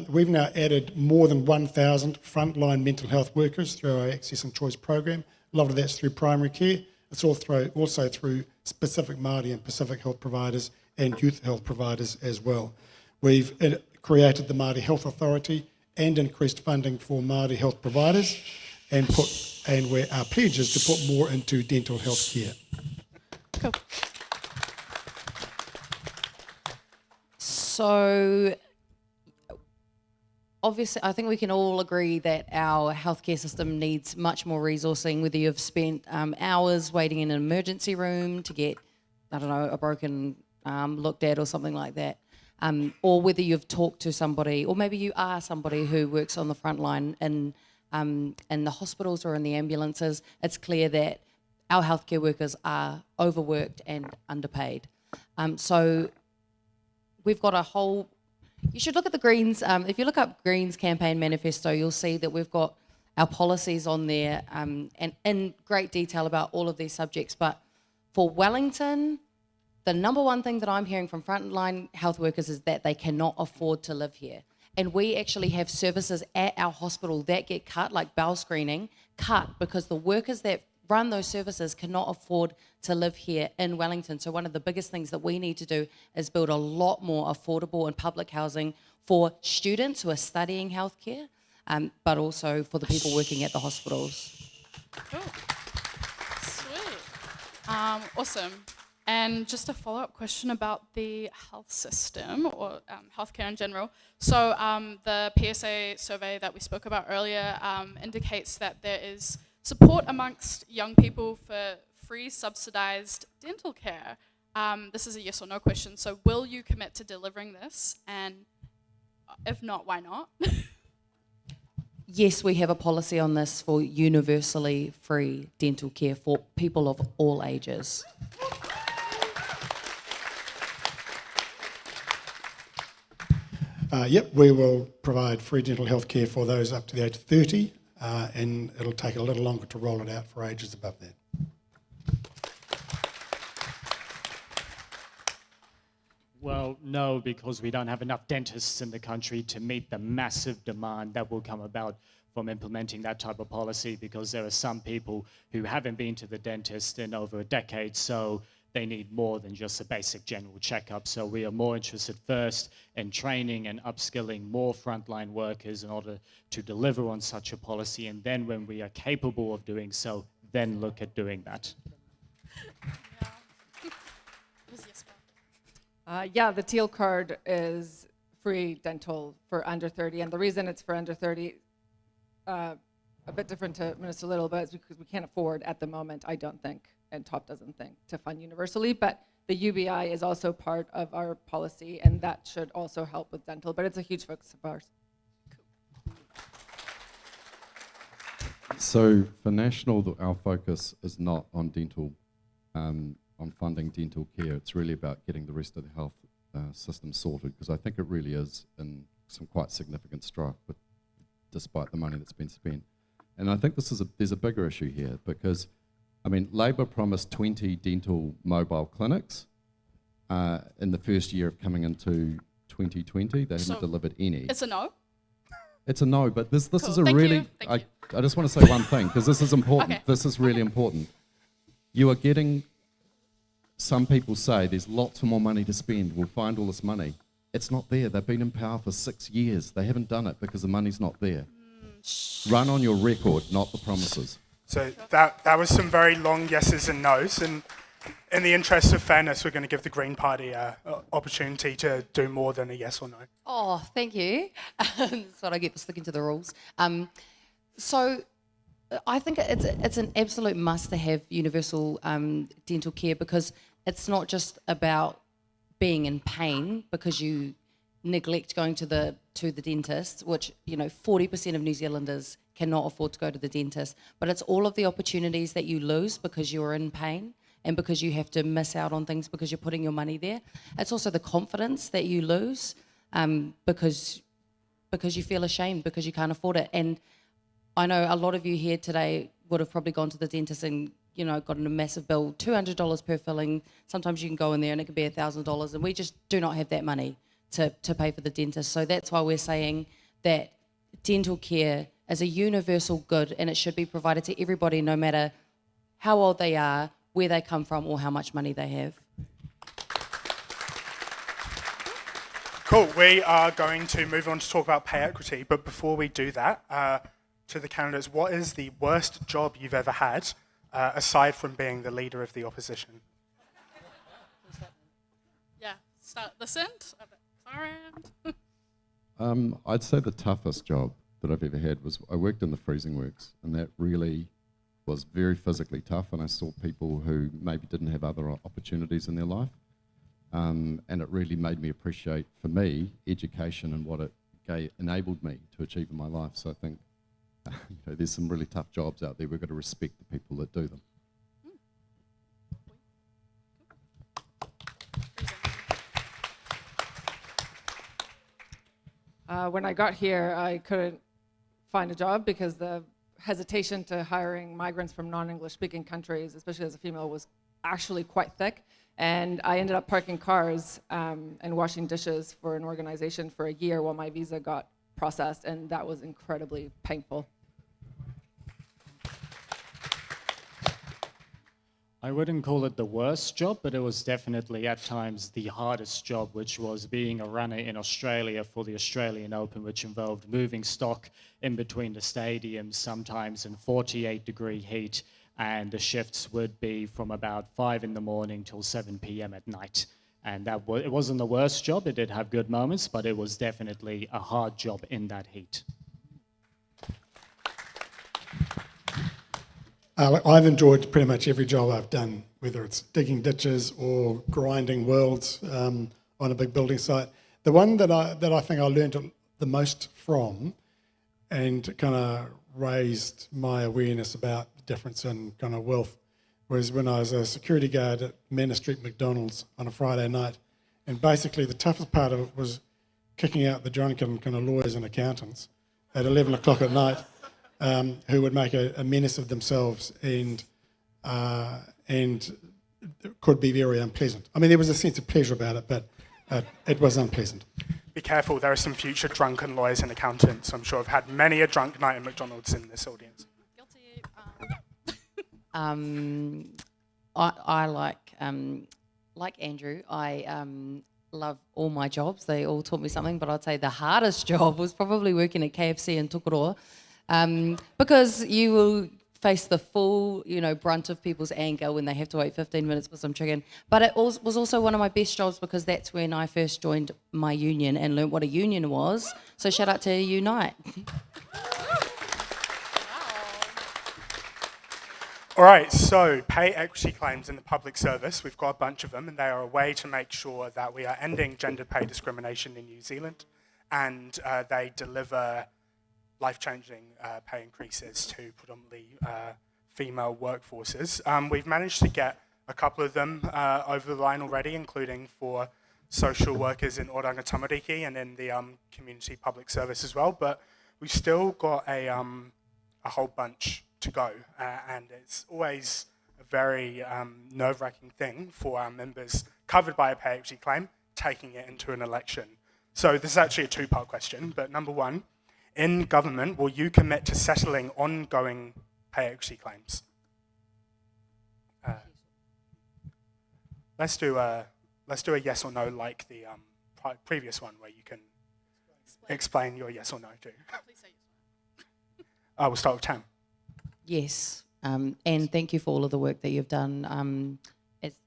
we've now added more than 1,000 frontline mental health workers through our Access and Choice program. A lot of that's through primary care. It's also through specific Māori and Pacific health providers and youth health providers as well. We've created the Māori Health Authority and increased funding for Māori health providers, and where our pledge is to put more into dental health care. Cool. So, obviously, I think we can all agree that our healthcare system needs much more resourcing, whether you've spent hours waiting in an emergency room to get, I don't know, a broken arm looked at or something like that, or whether you've talked to somebody, or maybe you are somebody who works on the front line in the hospitals or in the ambulances. It's clear that our healthcare workers are overworked and underpaid. So we've got a whole... You should look at the Greens. If you look up Greens campaign manifesto, you'll see that we've got our policies on there and in great detail about all of these subjects. But for Wellington, the number one thing that I'm hearing from frontline health workers is that they cannot afford to live here. And we actually have services at our hospital that get cut, like bowel screening, cut because the workers that run those services cannot afford to live here in Wellington. So one of the biggest things that we need to do is build a lot more affordable and public housing for students who are studying healthcare, but also for the people working at the hospitals. Cool. Sweet. Awesome. And just a follow-up question about the health system or healthcare in general. So the PSA survey that we spoke about earlier indicates that there is support amongst young people for free subsidised dental care. This is a yes or no question. So will you commit to delivering this? And if not, why not? Yes, we have a policy on this for universally free dental care for people of all ages. Yep, we will provide free dental health care for those up to the age of 30, and it'll take a little longer to roll it out for ages above that. Well, no, because we don't have enough dentists in the country to meet the massive demand that will come about from implementing that type of policy, because there are some people who haven't been to the dentist in over a decade, so they need more than just a basic general checkup. So we are more interested first in training and upskilling more frontline workers in order to deliver on such a policy. And then when we are capable of doing so, then look at doing that. Yeah, the teal card is free dental for under 30. And the reason it's for under 30, a bit different to Minister Little, but it's because we can't afford at the moment, I don't think, and TOP doesn't think, to fund universally, but the UBI is also part of our policy, and that should also help with dental, but it's a huge focus of ours. So for national, our focus is not on dental, on funding dental care. It's really about getting the rest of the health system sorted, because I think it really is in some quite significant strife, but despite the money that's been spent. And I think there's a bigger issue here, because I mean, Labor promised 20 dental mobile clinics in the first year of coming into 2020. They haven't delivered any. It's a no? It's a no, but this Cool. is a Thank really... you. Thank you. I just want to say one thing, because this is important. Okay. This is really important. You are getting... Some people say there's lots more money to spend. We'll find all this money. It's not there. They've been in power for 6 years. They haven't done it because the money's not there. Run on your record, not the promises. So that was some very long yeses and nos, and in the interest of fairness, we're going to give the Green Party an opportunity to do more than a yes or no. Oh, thank you. That's what I get for sticking to the rules. So I think it's an absolute must to have universal dental care, because it's not just about being in pain because you neglect going to the dentist, which 40% of New Zealanders cannot afford to go to the dentist, but it's all of the opportunities that you lose because you're in pain and because you have to miss out on things because you're putting your money there. It's also the confidence that you lose because you feel ashamed because you can't afford it. And I know a lot of you here today would have probably gone to the dentist and got a massive bill, $200 per filling. Sometimes you can go in there and it could be $1,000, and we just do not have that money to pay for the dentist. So that's why we're saying that dental care is a universal good, and it should be provided to everybody, no matter how old they are, where they come from, or how much money they have. Cool. We are going to move on to talk about pay equity, but before we do that, to the candidates, what is the worst job you've ever had, aside from being the leader of the opposition? Yeah, start at this end, at the far end. I'd say the toughest job that I've ever had was I worked in the freezing works, and that really was very physically tough, and I saw people who maybe didn't have other opportunities in their life. And it really made me appreciate, for me, education and what it enabled me to achieve in my life. So I think there's some really tough jobs out there. We've got to respect the people that do them. When I got here, I couldn't find a job because the hesitation to hiring migrants from non-English speaking countries, especially as a female, was actually quite thick. And I ended up parking cars and washing dishes for an organization for a year while my visa got processed, and that was incredibly painful. I wouldn't call it the worst job, but it was definitely at times the hardest job, which was being a runner in Australia for the Australian Open, which involved moving stock in between the stadiums, sometimes in 48-degree heat, and the shifts would be from about 5 in the morning till 7 p.m. at night. And it wasn't the worst job. It did have good moments, but it was definitely a hard job in that heat. I've enjoyed pretty much every job I've done, whether it's digging ditches or grinding worlds on a big building site. The one that I think I learned the most from, and kind of raised my awareness about the difference in kind of wealth, was when I was a security guard at Manor Street McDonald's on a Friday night. And basically the toughest part of it was kicking out the drunken kind of lawyers and accountants at 11 o'clock at night, who would make a menace of themselves and could be very unpleasant. I mean, there was a sense of pleasure about it, but it was unpleasant. Be careful, there are some future drunken lawyers and accountants. I'm sure I've had many a drunk night at McDonald's in this audience. Guilty. I like Andrew. I love all my jobs. They all taught me something, but I'd say the hardest job was probably working at KFC in Tokoroa, because you will face the full, brunt of people's anger when they have to wait 15 minutes for some chicken. But it was also one of my best jobs because that's when I first joined my union and learnt what a union was. So shout out to Unite. All right, so pay equity claims in the public service. We've got a bunch of them, and they are a way to make sure that we are ending gender pay discrimination in New Zealand, and they deliver life-changing pay increases to predominantly female workforces. We've managed to get a couple of them over the line already, including for social workers in Oranga Tamariki and in the community public service as well, but we've still got a whole bunch to go, and it's always a very nerve-wracking thing for our members covered by a pay equity claim taking it into an election. So this is actually a two-part question, but number one, in government, will you commit to settling ongoing pay equity claims? Let's do a yes or no, like the previous one, where you can explain your yes or no too. Please say yes. We'll start with Tam. Yes, and thank you for all of the work that you've done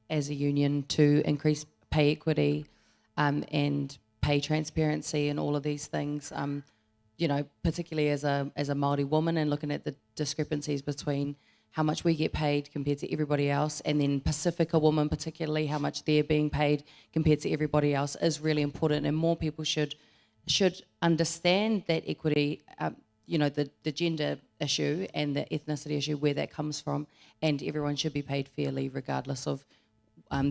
as a union to increase pay equity and pay transparency and all of these things. Particularly as a Māori woman, and looking at the discrepancies between how much we get paid compared to everybody else, and then Pacifica women particularly, how much they're being paid compared to everybody else, is really important, and more people should understand that equity, the gender issue and the ethnicity issue, where that comes from, and everyone should be paid fairly regardless of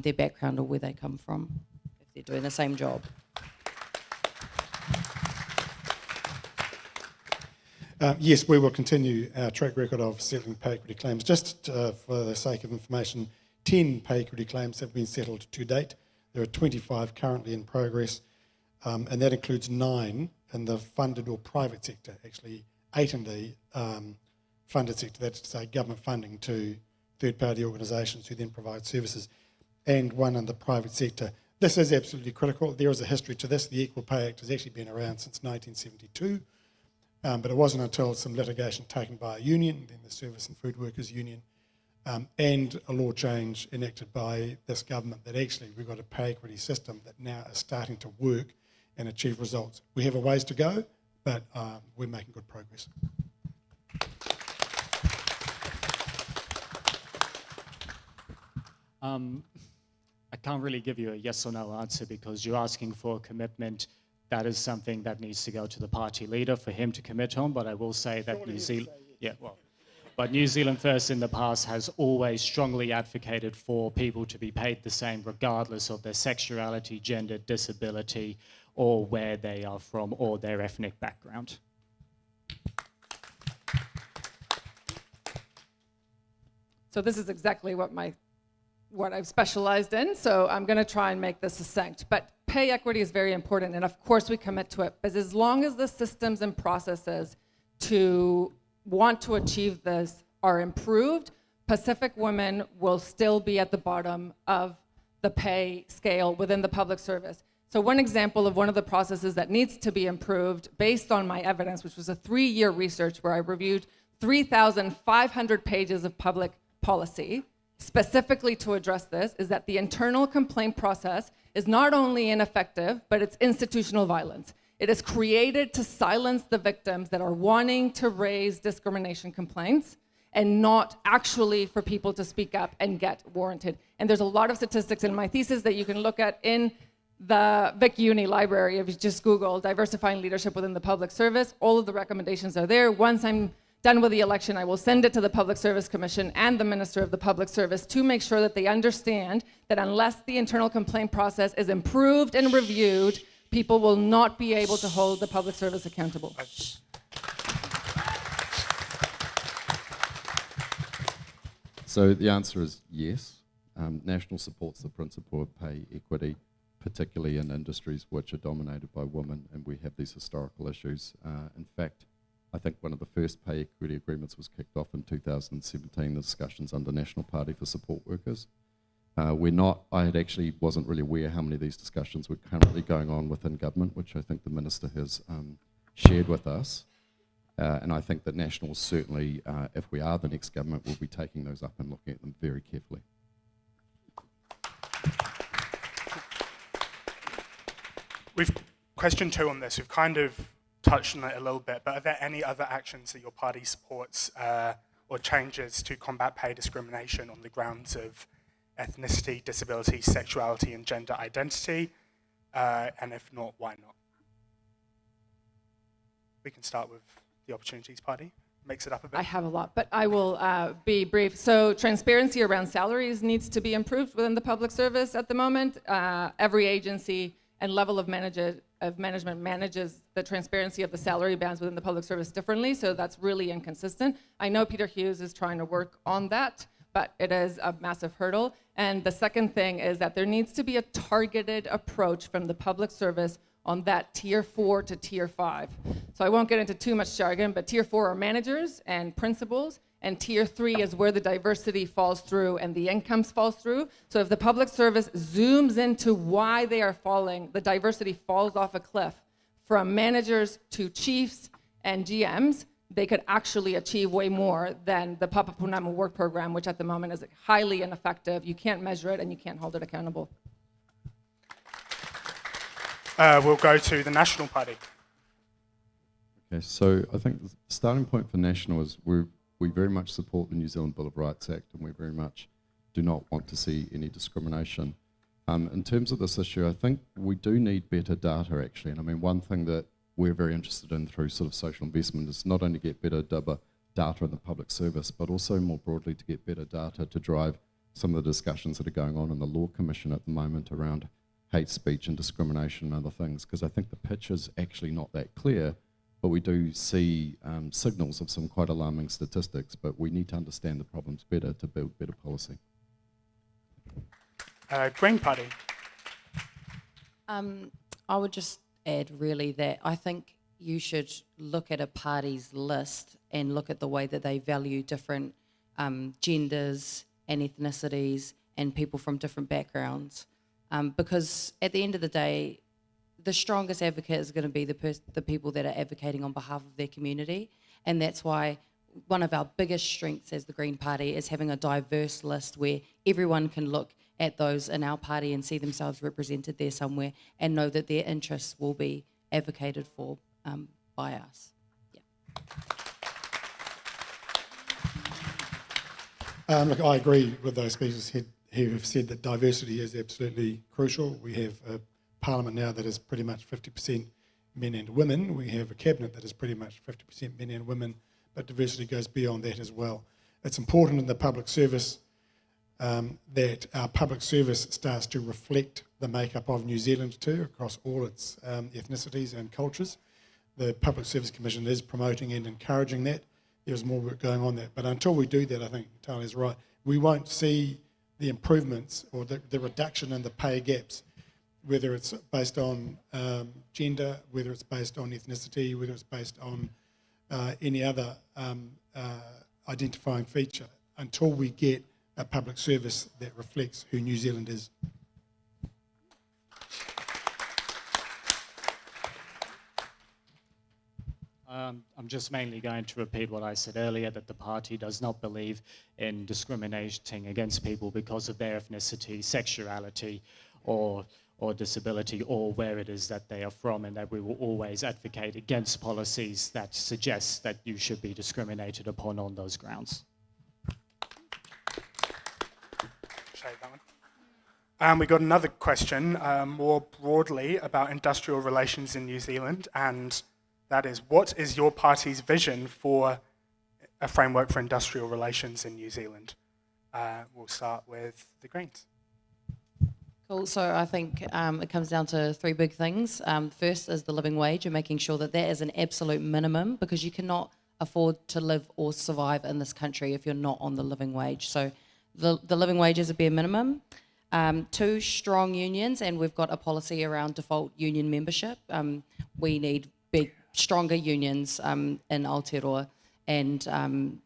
their background or where they come from, if they're doing the same job. Yes, we will continue our track record of settling pay equity claims. Just for the sake of information, 10 pay equity claims have been settled to date. There are 25 currently in progress, and that includes 9 in the funded or private sector, actually 8 in the funded sector, that's to say government funding to third-party organisations who then provide services, and 1 in the private sector. This is absolutely critical. There is a history to this. The Equal Pay Act has actually been around since 1972, but it wasn't until some litigation taken by a union, then the Service and Food Workers Union, and a law change enacted by this government that actually we've got a pay equity system that now is starting to work and achieve results. We have a ways to go, but we're making good progress. I can't really give you a yes or no answer because you're asking for a commitment. That is something that needs to go to the party leader for him to commit on, but I will say that New Zealand First in the past has always strongly advocated for people to be paid the same regardless of their sexuality, gender, disability, or where they are from or their ethnic background. So this is exactly what I've specialized in, so I'm going to try and make this succinct. But pay equity is very important, and of course we commit to it, but as long as the systems and processes to want to achieve this are improved, Pacific women will still be at the bottom of the pay scale within the public service. So one example of one of the processes that needs to be improved based on my evidence, which was a 3-year research where I reviewed 3,500 pages of public policy, specifically to address this, is that the internal complaint process is not only ineffective, but it's institutional violence. It is created to silence the victims that are wanting to raise discrimination complaints and not actually for people to speak up and get warranted. And there's a lot of statistics in my thesis that you can look at in the Vic Uni library. If you just Google diversifying leadership within the public service, all of the recommendations are there. Once I'm done with the election, I will send it to the Public Service Commission and the Minister of the Public Service to make sure that they understand that unless the internal complaint process is improved and reviewed, people will not be able to hold the public service accountable. So the answer is yes. National supports the principle of pay equity, particularly in industries which are dominated by women, and we have these historical issues. In fact, I think one of the first pay equity agreements was kicked off in 2017, the discussions under National Party for Support Workers. I actually wasn't really aware how many of these discussions were currently going on within government, which I think the Minister has shared with us. And I think that National certainly, if we are the next government, will be taking those up and looking at them very carefully. We've question 2 on this. We've kind of touched on it a little bit, but are there any other actions that your party supports or changes to combat pay discrimination on the grounds of ethnicity, disability, sexuality, and gender identity? And if not, why not? We can start with the Opportunities Party. Mix it up a bit. I have a lot, but I will be brief. So transparency around salaries needs to be improved within the public service at the moment. Every agency and level of management manages the transparency of the salary bands within the public service differently, so that's really inconsistent. I know Peter Hughes is trying to work on that, but it is a massive hurdle. And the second thing is that there needs to be a targeted approach from the public service on that tier 4 to tier 5. So I won't get into too much jargon, but tier 4 are managers and principals, and tier 3 is where the diversity falls through and the incomes falls through. So if the public service zooms into why they are falling, the diversity falls off a cliff from managers to chiefs and GMs, they could actually achieve way more than the Papa Punama work program, which at the moment is highly ineffective. You can't measure it and you can't hold it accountable. We'll go to the National Party. Okay, so I think the starting point for National is we very much support the New Zealand Bill of Rights Act, and we very much do not want to see any discrimination. In terms of this issue, I think we do need better data, actually. And I mean, one thing that we're very interested in through sort of social investment is not only get better data in the public service, but also more broadly to get better data to drive some of the discussions that are going on in the Law Commission at the moment around hate speech and discrimination and other things, because I think the picture is actually not that clear but we do see signals of some quite alarming statistics, but we need to understand the problems better to build better policy. Green Party. I would just add really that I think you should look at a party's list and look at the way that they value different genders and ethnicities and people from different backgrounds. Because at the end of the day, the strongest advocate is going to be the people that are advocating on behalf of their community. And that's why one of our biggest strengths as the Green Party is having a diverse list where everyone can look at those in our party and see themselves represented there somewhere and know that their interests will be advocated for by us. Yeah. Look, I agree with those speakers who have said that diversity is absolutely crucial. We have a parliament now that is pretty much 50% men and women. We have a cabinet that is pretty much 50% men and women, but diversity goes beyond that as well. It's important in the public service that our public service starts to reflect the makeup of New Zealand too, across all its ethnicities and cultures. The Public Service Commission is promoting and encouraging that. There's more work going on there. But until we do that, I think Talia's right, we won't see the improvements or the reduction in the pay gaps, whether it's based on gender, whether it's based on ethnicity, whether it's based on any other identifying feature, until we get a public service that reflects who New Zealand is. I'm just mainly going to repeat what I said earlier, that the party does not believe in discriminating against people because of their ethnicity, sexuality, or disability, or where it is that they are from, and that we will always advocate against policies that suggest that you should be discriminated upon on those grounds. We got another question more broadly about industrial relations in New Zealand, and that is, what is your party's vision for a framework for industrial relations in New Zealand? We'll start with the Greens. Cool. So I think it comes down to three big things. First is the living wage and making sure that that is an absolute minimum, because you cannot afford to live or survive in this country if you're not on the living wage. So the living wage is a bare minimum. Two, strong unions, and we've got a policy around default union membership. We need big, stronger unions in Aotearoa, and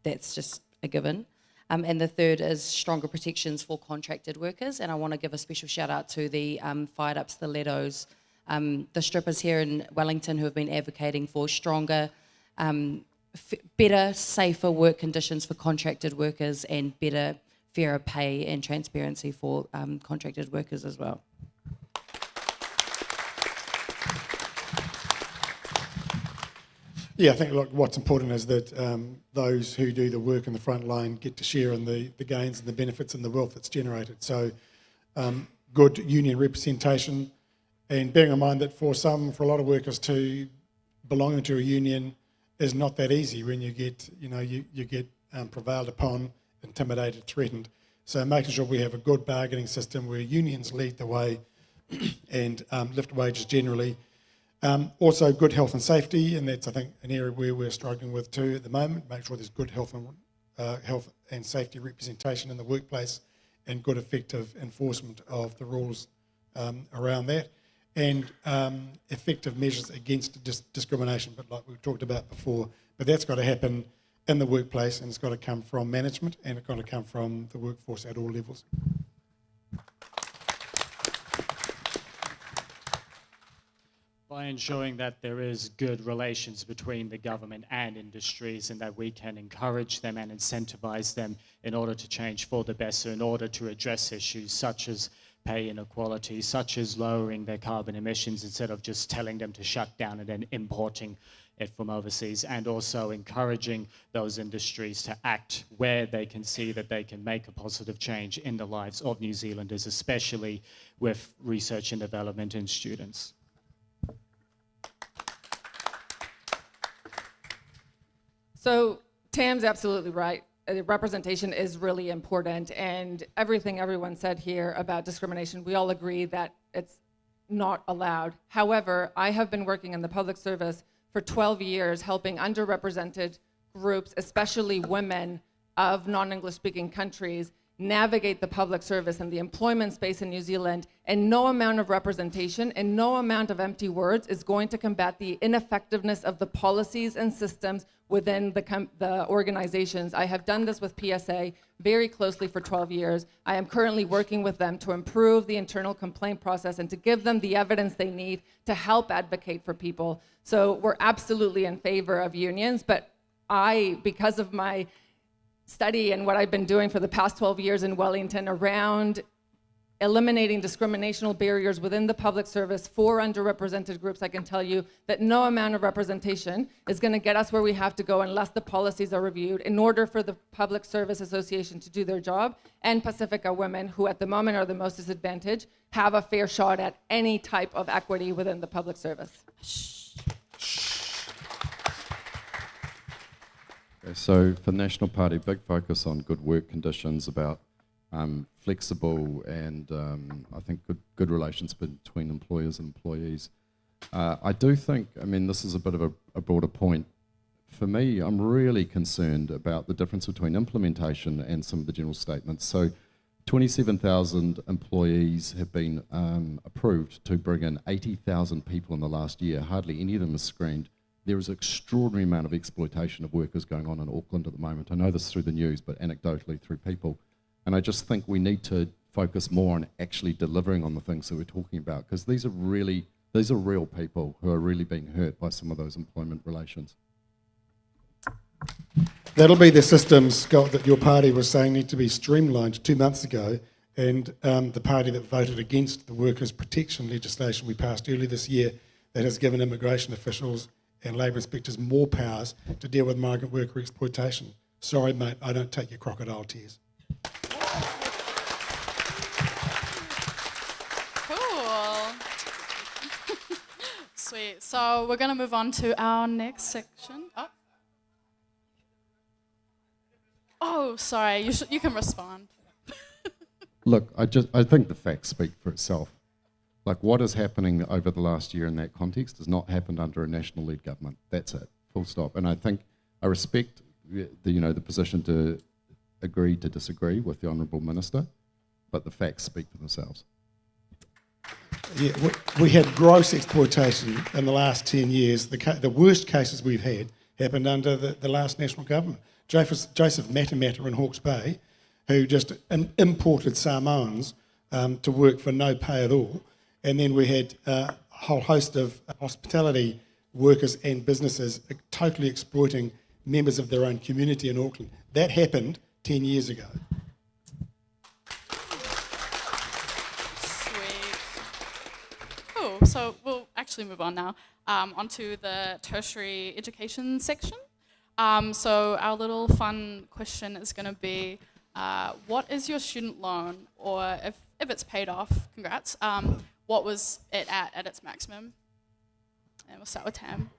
that's just a given. And the third is stronger protections for contracted workers, and I want to give a special shout out to the fired up stilettos, the strippers here in Wellington who have been advocating for stronger, better, safer work conditions for contracted workers and better, fairer pay and transparency for contracted workers as well. Yeah, I think, look, what's important is that those who do the work in the front line get to share in the gains and the benefits and the wealth that's generated. So good union representation, and bearing in mind that for a lot of workers to belong to a union is not that easy when you get, you get prevailed upon, intimidated, threatened. So making sure we have a good bargaining system where unions lead the way and lift wages generally. Also good health and safety, and that's, I think, an area where we're struggling with too at the moment. Make sure there's good health and safety representation in the workplace and good effective enforcement of the rules around that, and effective measures against discrimination, but like we talked about before. But that's got to happen in the workplace, and it's got to come from management, and it's got to come from the workforce at all levels. By ensuring that there is good relations between the government and industries, and that we can encourage them and incentivize them in order to change for the better, in order to address issues such as pay inequality, such as lowering their carbon emissions instead of just telling them to shut down and then importing it from overseas, and also encouraging those industries to act where they can see that they can make a positive change in the lives of New Zealanders, especially with research and development and students. So Tam's absolutely right. Representation is really important, and everything everyone said here about discrimination, we all agree that it's not allowed. However, I have been working in the public service for 12 years helping underrepresented groups, especially women of non-English speaking countries, navigate the public service and the employment space in New Zealand, and no amount of representation and no amount of empty words is going to combat the ineffectiveness of the policies and systems within the organizations. I have done this with PSA very closely for 12 years. I am currently working with them to improve the internal complaint process and to give them the evidence they need to help advocate for people. So we're absolutely in favor of unions, but because of my study and what I've been doing for the past 12 years in Wellington around eliminating discriminational barriers within the public service for underrepresented groups, I can tell you that no amount of representation is going to get us where we have to go unless the policies are reviewed in order for the Public Service Association to do their job, and Pacifica women, who at the moment are the most disadvantaged, have a fair shot at any type of equity within the public service. Okay, so for the National Party, big focus on good work conditions, about flexible and I think good relations between employers and employees. I do think, I mean, this is a bit of a broader point. For me, I'm really concerned about the difference between implementation and some of the general statements. So 27,000 employees have been approved to bring in 80,000 people in the last year. Hardly any of them are screened. There is an extraordinary amount of exploitation of workers going on in Auckland at the moment. I know this through the news, but anecdotally through people. And I just think we need to focus more on actually delivering on the things that we're talking about, because these are real people who are really being hurt by some of those employment relations. That'll be the systems, Scott, that your party was saying need to be streamlined 2 months ago, and the party that voted against the workers' protection legislation we passed earlier this year that has given immigration officials and labour inspectors more powers to deal with migrant worker exploitation. Sorry, mate, I don't take your crocodile tears. Cool. Sweet. So we're going to move on to our next section. Oh, sorry. You can respond. Look, I think the facts speak for itself. Like, what is happening over the last year in that context has not happened under a national-led government. That's it, full stop. And I think I respect the position to agree to disagree with the Honourable Minister, but the facts speak for themselves. Yeah, we had gross exploitation in the last 10 years. The worst cases we've had happened under the last national government. Joseph Matamata in Hawke's Bay, who just imported Samoans to work for no pay at all. And then we had a whole host of hospitality workers and businesses totally exploiting members of their own community in Auckland. That happened 10 years ago. Sweet. Cool. So we'll actually move on now onto the tertiary education section. So our little fun question is going to be, what is your student loan, or if it's paid off, congrats, what was it at its maximum? And we'll start with Tam.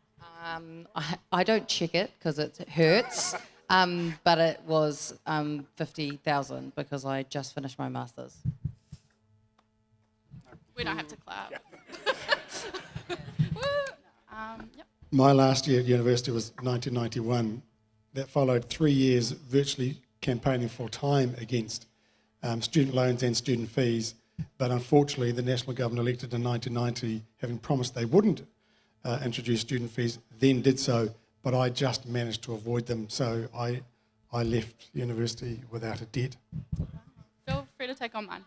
I don't check it because it hurts, but it was 50,000 because I just finished my master's. We don't have to clap. Yeah. Yep. My last year at university was 1991. That followed 3 years virtually campaigning full time against student loans and student fees. But unfortunately, the national government elected in 1990, having promised they wouldn't introduce student fees, then did so. But I just managed to avoid them, so I left university without a debt. Feel free to take on mine.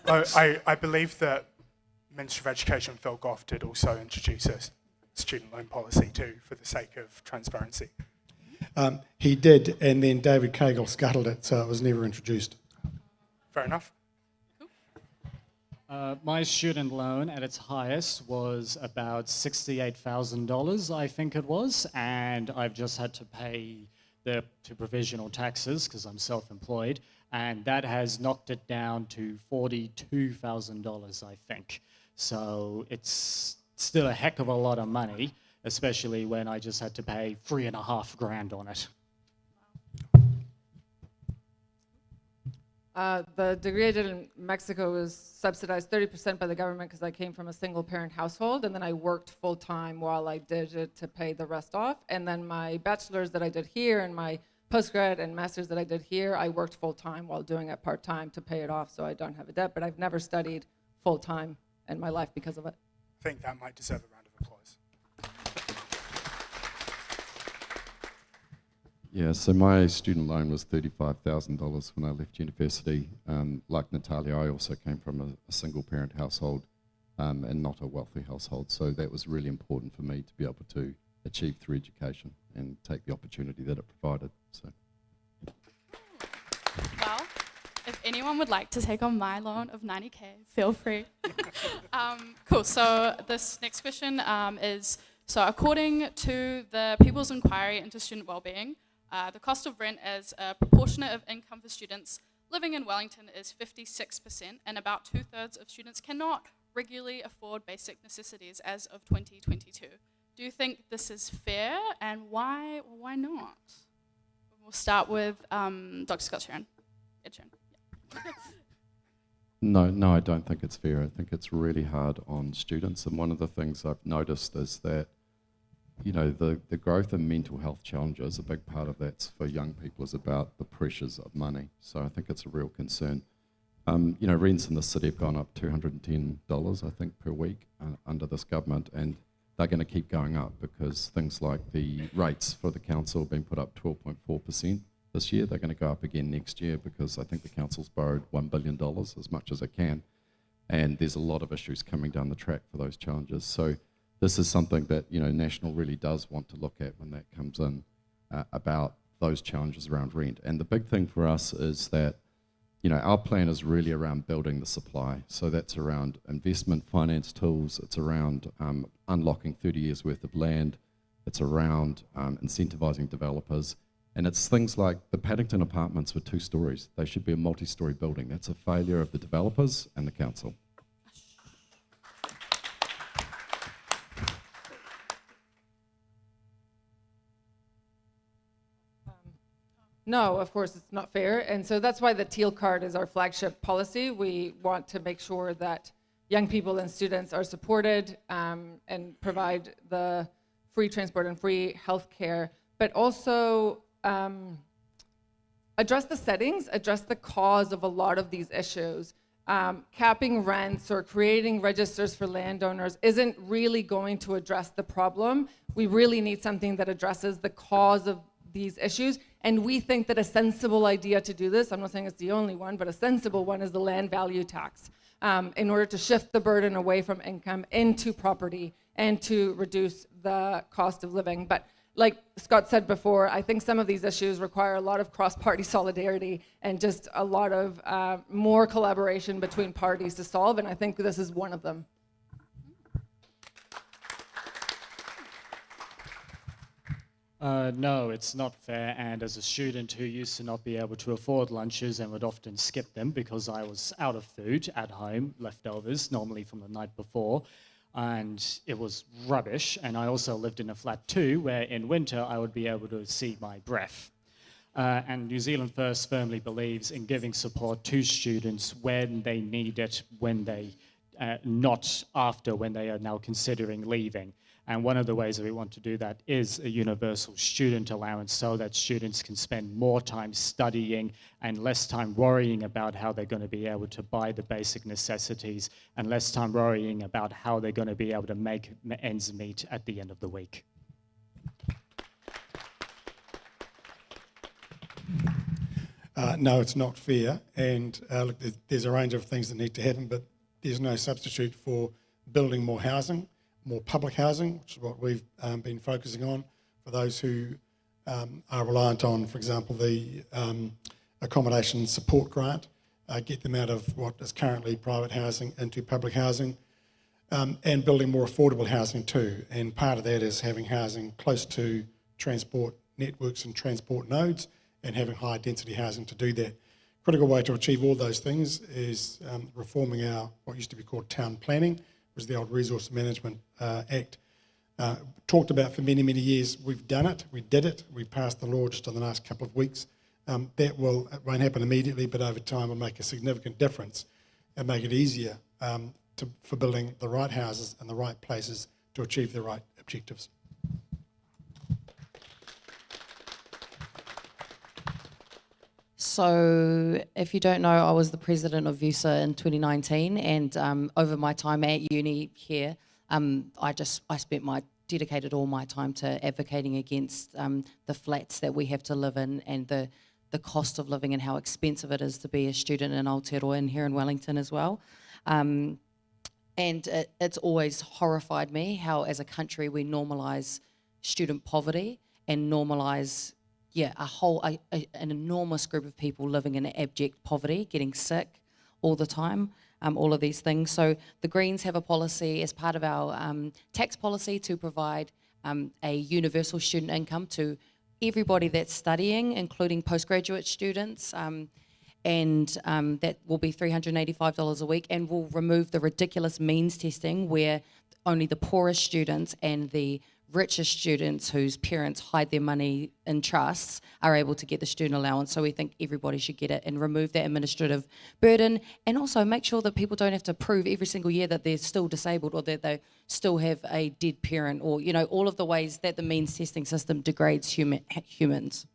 I believe that Minister of Education Phil Goff did also introduce a student loan policy too, for the sake of transparency. He did, and then David Cagle scuttled it, so it was never introduced. Fair enough. My student loan at its highest was about $68,000, I think it was, and I've just had to pay the provisional taxes because I'm self-employed, and that has knocked it down to $42,000, I think. So it's still a heck of a lot of money, especially when I just had to pay $3,500 on it. The degree I did in Mexico was subsidized 30% by the government because I came from a single parent household, and then I worked full time while I did it to pay the rest off. And then my bachelor's that I did here and my postgrad and master's that I did here, I worked full time while doing it part time to pay it off so I don't have a debt, but I've never studied full time in my life because of it. I think that might deserve a round of applause. Yeah, so my student loan was $35,000 when I left university. Like Natalia, I also came from a single parent household and not a wealthy household. So that was really important for me to be able to achieve through education and take the opportunity that it provided. So. Well, if anyone would like to take on my loan of 90K, feel free. Cool, so this next question is, so according to the People's Inquiry into Student Wellbeing, the cost of rent as a proportionate of income for students living in Wellington is 56%, and about 2/3 of students cannot regularly afford basic necessities as of 2022. Do you think this is fair, and why or why not? We'll start with Dr. Scott Sharon. Ed Sharon. Yeah. No, I don't think it's fair. I think it's really hard on students, and one of the things I've noticed is that the growth in mental health challenges, a big part of that's for young people is about the pressures of money. So I think it's a real concern. Rents in the city have gone up $210, I think, per week under this government, and they're going to keep going up because things like the rates for the council have been put up 12.4% this year. They're going to go up again next year because I think the council's borrowed $1 billion, as much as it can, and there's a lot of issues coming down the track for those challenges. So this is something that National really does want to look at when that comes in about those challenges around rent. And the big thing for us is that our plan is really around building the supply. So that's around investment finance tools. It's around unlocking 30 years worth of land. It's around incentivizing developers. And it's things like the Paddington apartments were 2 stories. They should be a multi-story building. That's a failure of the developers and the council. No, of course it's not fair, and so that's why the Teal Card is our flagship policy. We want to make sure that young people and students are supported and provide the free transport and free health care, but also address the settings, address the cause of a lot of these issues. Capping rents or creating registers for landowners isn't really going to address the problem. We really need something that addresses the cause of these issues, and we think that a sensible idea to do this, I'm not saying it's the only one, but a sensible one is the land value tax, in order to shift the burden away from income into property and to reduce the cost of living. But like Scott said before, I think some of these issues require a lot of cross-party solidarity and just a lot of more collaboration between parties to solve, and I think this is one of them. No, it's not fair, and as a student who used to not be able to afford lunches and would often skip them because I was out of food at home, leftovers, normally from the night before, and it was rubbish, and I also lived in a flat too, where in winter I would be able to see my breath. And New Zealand First firmly believes in giving support to students when they need it, when they, not after, when they are now considering leaving. And one of the ways that we want to do that is a universal student allowance so that students can spend more time studying and less time worrying about how they're going to be able to buy the basic necessities and less time worrying about how they're going to be able to make ends meet at the end of the week. No, it's not fair, and look, there's a range of things that need to happen, but there's no substitute for building more housing, more public housing, which is what we've been focusing on for those who are reliant on, for example, the accommodation support grant, get them out of what is currently private housing into public housing, and building more affordable housing too. And part of that is having housing close to transport networks and transport nodes and having high density housing to do that. Critical way to achieve all those things is reforming our, what used to be called town planning, was the old Resource Management Act. Talked about for many, many years. We've done it, we did it, we passed the law just in the last couple of weeks. It won't happen immediately, but over time will make a significant difference and make it easier for building the right houses in the right places to achieve the right objectives. So, if you don't know, I was the president of VUWSA in 2019, and over my time at uni here, I dedicated all my time to advocating against the flats that we have to live in and the cost of living and how expensive it is to be a student in Aotearoa and here in Wellington as well. And it's always horrified me how, as a country, we normalise student poverty and normalise an enormous group of people living in abject poverty, getting sick all the time, all of these things. So the Greens have a policy as part of our tax policy to provide a universal student income to everybody that's studying, including postgraduate students, and that will be $385 a week, and will remove the ridiculous means testing where only the poorest students and the richest students whose parents hide their money in trusts are able to get the student allowance. So we think everybody should get it and remove that administrative burden, and also make sure that people don't have to prove every single year that they're still disabled or that they still have a dead parent, or all of the ways that the means testing system degrades humans.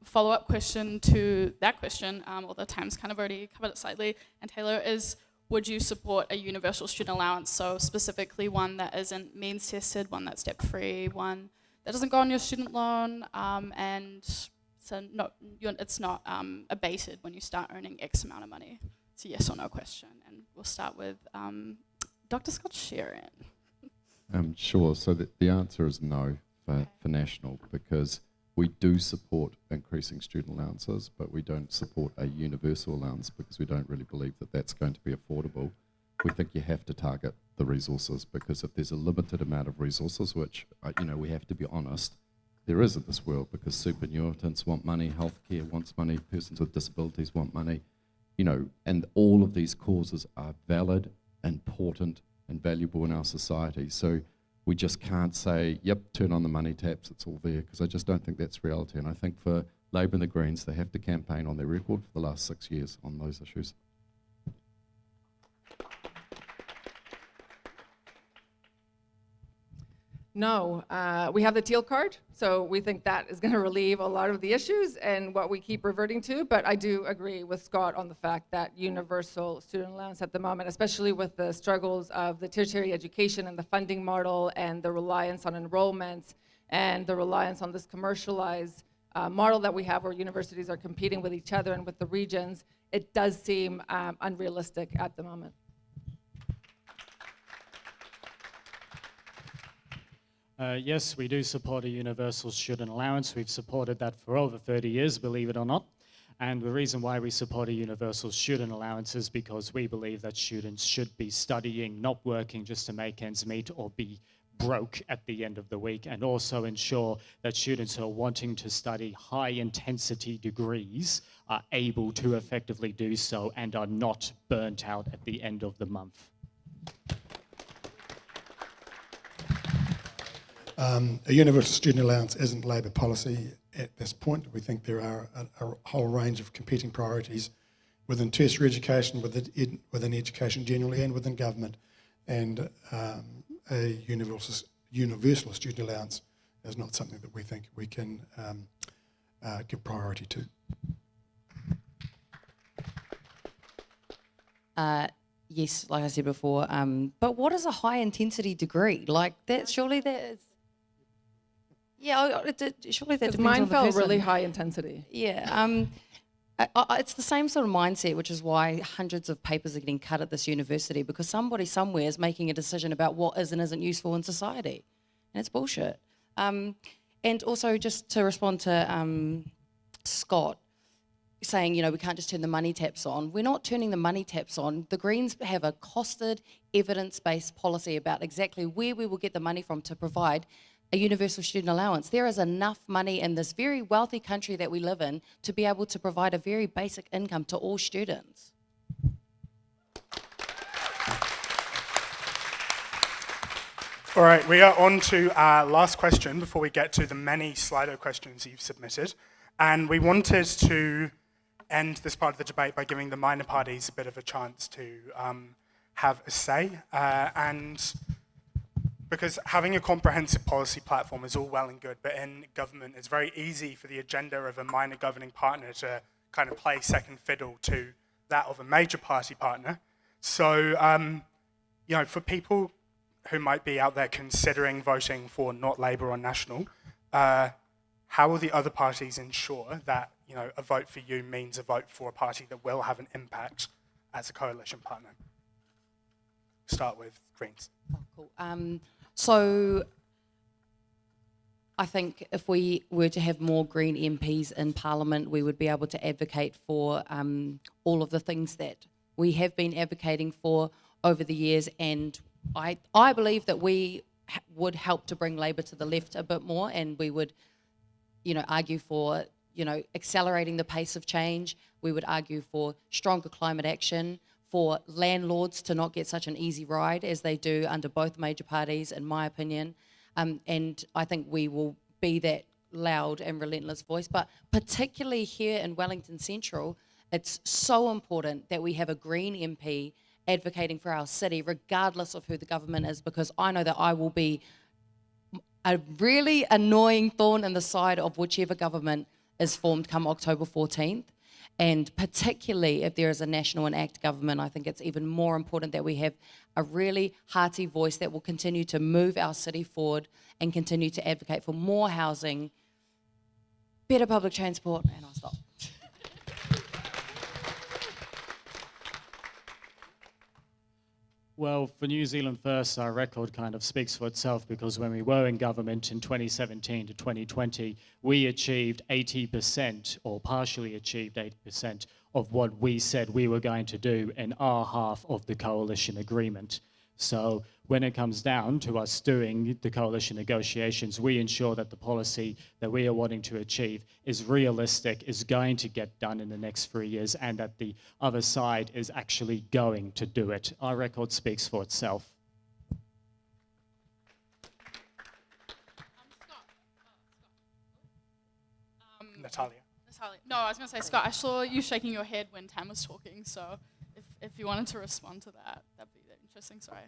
Follow-up question to that question, although Tam's kind of already covered it slightly, and Taylor, is would you support a universal student allowance, so specifically one that isn't means tested, one that's debt-free, one that doesn't go on your student loan, and so it's not abated when you start earning X amount of money? It's a yes or no question, and we'll start with Dr. Scott Sheeran. Sure, so the answer is no for national, because we do support increasing student allowances, but we don't support a universal allowance because we don't really believe that that's going to be affordable. We think you have to target the resources, because if there's a limited amount of resources, which, we have to be honest, there is in this world, because superannuitants want money, healthcare wants money, persons with disabilities want money, and all of these causes are valid, important, and valuable in our society. So we just can't say, yep, turn on the money taps, it's all there, because I just don't think that's reality. And I think for Labour and the Greens, they have to campaign on their record for the last 6 years on those issues. No, we have the teal card, so we think that is going to relieve a lot of the issues and what we keep reverting to. But I do agree with Scott on the fact that universal student allowance at the moment, especially with the struggles of the tertiary education and the funding model and the reliance on enrollments and the reliance on this commercialized model that we have where universities are competing with each other and with the regions, it does seem unrealistic at the moment. Yes, we do support a universal student allowance. We've supported that for over 30 years, believe it or not. And the reason why we support a universal student allowance is because we believe that students should be studying, not working just to make ends meet or be broke at the end of the week, and also ensure that students who are wanting to study high-intensity degrees are able to effectively do so and are not burnt out at the end of the month. A universal student allowance isn't Labor policy at this point. We think there are a whole range of competing priorities within tertiary education, within education generally, and within government. And a universal student allowance is not something that we think we can give priority to. Yes, like I said before, but what is a high-intensity degree? Like that, surely that is... Yeah, surely that depends mine on the felt person. really high intensity. Yeah, it's the same sort of mindset, which is why hundreds of papers are getting cut at this university, because somebody somewhere is making a decision about what is and isn't useful in society, and it's bullshit. And also, just to respond to Scott saying, we can't just turn the money taps on. We're not turning the money taps on. The Greens have a costed, evidence-based policy about exactly where we will get the money from to provide a universal student allowance. There is enough money in this very wealthy country that we live in to be able to provide a very basic income to all students. All right, we are on to our last question before we get to the many Slido questions you've submitted. And we wanted to end this part of the debate by giving the minor parties a bit of a chance to have a say. And because having a comprehensive policy platform is all well and good, but in government, it's very easy for the agenda of a minor governing partner to kind of play second fiddle to that of a major party partner. So, for people who might be out there considering voting for not Labour or National, how will the other parties ensure that a vote for you means a vote for a party that will have an impact as a coalition partner? Start with Greens. Oh, cool. So I think if we were to have more Green MPs in Parliament, we would be able to advocate for all of the things that we have been advocating for over the years, and I believe that we would help to bring Labour to the left a bit more, and we would, argue for, accelerating the pace of change. We would argue for stronger climate action, for landlords to not get such an easy ride as they do under both major parties, in my opinion. And I think we will be that loud and relentless voice. But particularly here in Wellington Central, it's so important that we have a Green MP advocating for our city, regardless of who the government is, because I know that I will be a really annoying thorn in the side of whichever government is formed come October 14th. And particularly if there is a National and ACT government, I think it's even more important that we have a really hearty voice that will continue to move our city forward and continue to advocate for more housing, better public transport, and I'll stop. Well, for New Zealand First, our record kind of speaks for itself, because when we were in government in 2017 to 2020, we achieved 80% or partially achieved 80% of what we said we were going to do in our half of the coalition agreement. So when it comes down to us doing the coalition negotiations, we ensure that the policy that we are wanting to achieve is realistic, is going to get done in the next 3 years, and that the other side is actually going to do it. Our record speaks for itself. Natalia. No, I was going to say, Scott, I saw you shaking your head when Tam was talking, so if you wanted to respond to that, that'd be interesting. Sorry.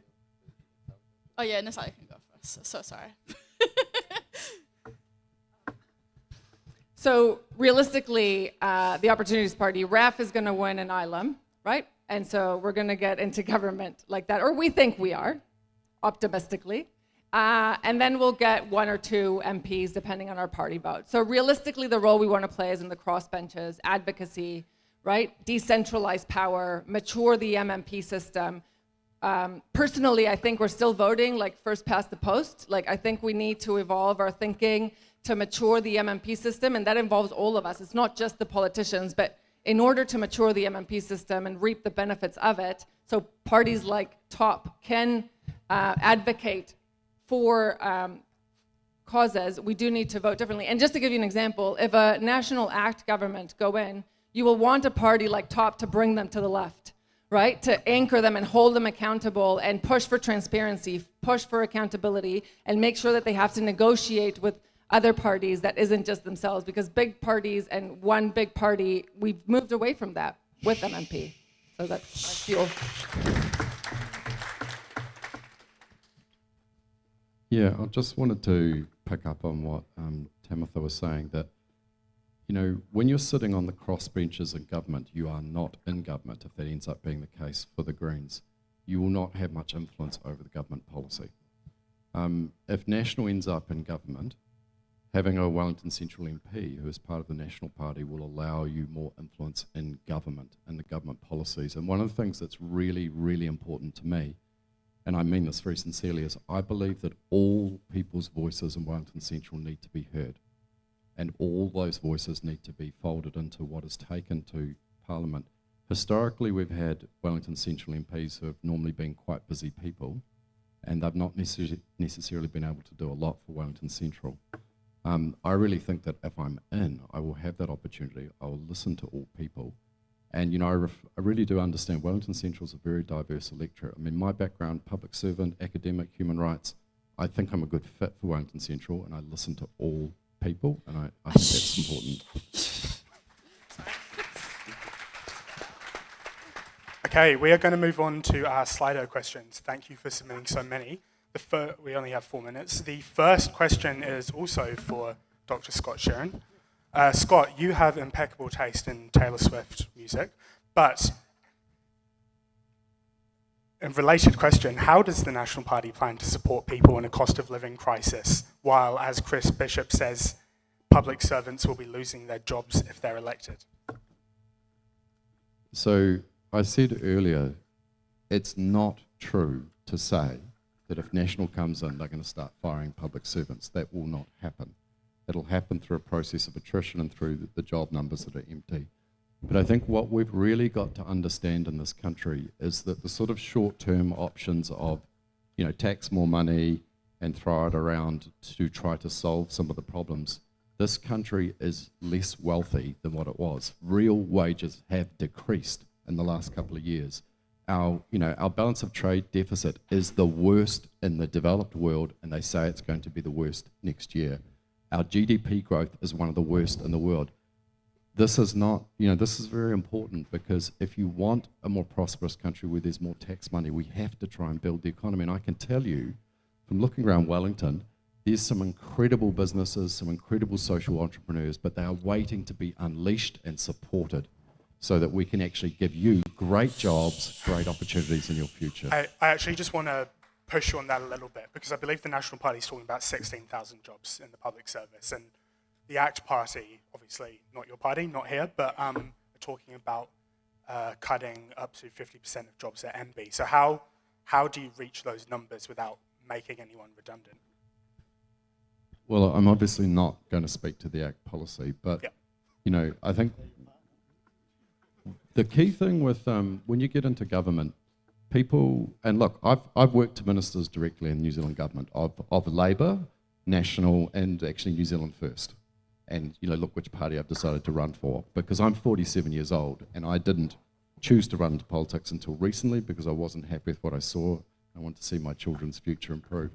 Oh yeah, Natalia can go first. So sorry. So realistically, the Opportunities Party, RAF is going to win in Ilam, right? And so we're going to get into government like that, or we think we are, optimistically. And then we'll get 1 or 2 MPs depending on our party vote. So realistically, the role we want to play is in the crossbenches, advocacy, right? Decentralize power, mature the MMP system. Personally, I think we're still voting like first past the post. Like, I think we need to evolve our thinking to mature the MMP system, and that involves all of us. It's not just the politicians, but in order to mature the MMP system and reap the benefits of it, so parties like TOP can advocate for causes, we do need to vote differently. And just to give you an example, if a National ACT government go in, you will want a party like TOP to bring them to the left, right? To anchor them and hold them accountable and push for transparency, push for accountability, and make sure that they have to negotiate with other parties that isn't just themselves, because big parties and one big party, we've moved away from that with MMP. So that's my fuel. Yeah, I just wanted to pick up on what Tamitha was saying, that, when you're sitting on the crossbenches in government, you are not in government, if that ends up being the case for the Greens. You will not have much influence over the government policy. If National ends up in government, having a Wellington Central MP who is part of the National Party will allow you more influence in government and the government policies. And one of the things that's really, really important to me, and I mean this very sincerely, is I believe that all people's voices in Wellington Central need to be heard, and all those voices need to be folded into what is taken to Parliament. Historically, we've had Wellington Central MPs who have normally been quite busy people, and they've not necessarily been able to do a lot for Wellington Central. I really think that if I'm in, I will have that opportunity. I will listen to all people. And, I really do understand Wellington Central is a very diverse electorate. I mean, my background, public servant, academic, human rights, I think I'm a good fit for Wellington Central, and I listen to all people, and I think that's important. Okay, we are going to move on to our Slido questions. Thank you for submitting so many. We only have 4 minutes. The first question is also for Dr. Scott Sheeran. Scott, you have impeccable taste in Taylor Swift music, but a related question, how does the National Party plan to support people in a cost of living crisis, while, as Chris Bishop says, public servants will be losing their jobs if they're elected? So I said earlier, it's not true to say that if National comes in, they're going to start firing public servants. That will not happen. It'll happen through a process of attrition and through the job numbers that are empty. But I think what we've really got to understand in this country is that the sort of short-term options of, tax more money and throw it around to try to solve some of the problems, this country is less wealthy than what it was. Real wages have decreased in the last couple of years. Our balance of trade deficit is the worst in the developed world, and they say it's going to be the worst next year. Our GDP growth is one of the worst in the world. This is not, this is very important, because if you want a more prosperous country where there's more tax money, we have to try and build the economy. And I can tell you, from looking around Wellington, there's some incredible businesses, some incredible social entrepreneurs, but they are waiting to be unleashed and supported so that we can actually give you great jobs, great opportunities in your future. I actually just want to push you on that a little bit, because I believe the National Party is talking about 16,000 jobs in the public service, and the ACT Party, obviously not your party, not here, but are talking about cutting up to 50% of jobs at MB. So how do you reach those numbers without making anyone redundant? Well, I'm obviously not going to speak to the ACT policy, but I think the key thing with when you get into government, people, and look, I've worked to ministers directly in New Zealand government of Labour, National, and actually New Zealand First. And look which party I've decided to run for, because I'm 47 years old and I didn't choose to run into politics until recently because I wasn't happy with what I saw. I want to see my children's future improve.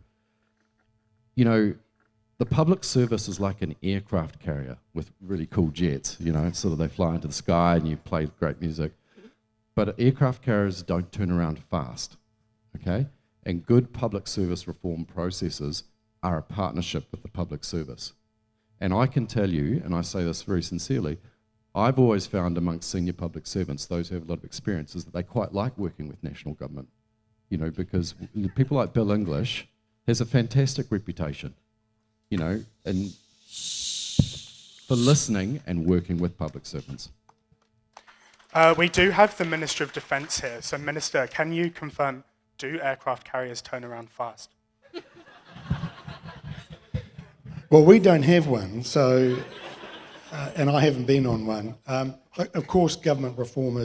The public service is like an aircraft carrier with really cool jets, sort of they fly into the sky and you play great music. But aircraft carriers don't turn around fast, okay? And good public service reform processes are a partnership with the public service. And I can tell you, and I say this very sincerely, I've always found amongst senior public servants, those who have a lot of experience, is that they quite like working with national government, because people like Bill English has a fantastic reputation, and for listening and working with public servants. We do have the Minister of Defence here. So, Minister, can you confirm, do aircraft carriers turn around fast? Well, we don't have one, so, and I haven't been on one. Of course, government reform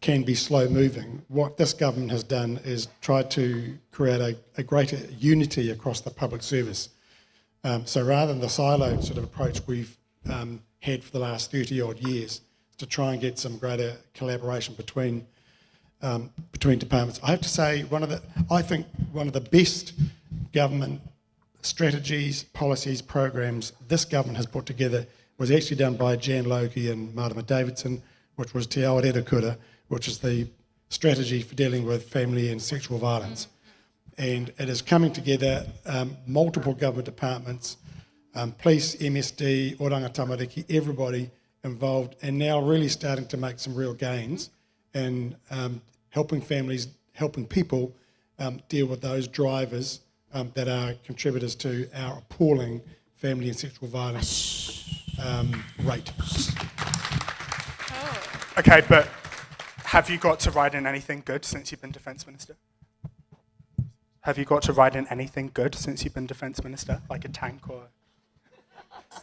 can be slow moving. What this government has done is tried to create a greater unity across the public service. So rather than the siloed sort of approach we've had for the last 30 odd years, to try and get some greater collaboration between departments. I have to say, I think one of the best government strategies, policies, programs this government has put together was actually done by Jan Loki and Marama Davidson, which was Te Awa Rera Kura, which is the strategy for dealing with family and sexual violence. And it is coming together, multiple government departments, police, MSD, Oranga Tamariki, everybody involved, and now really starting to make some real gains in helping families, helping people deal with those drivers that are contributors to our appalling family and sexual violence rate. Okay, but have you got to write in anything good since you've been Defence Minister? Have you got to write in anything good since you've been Defence Minister, like a tank or?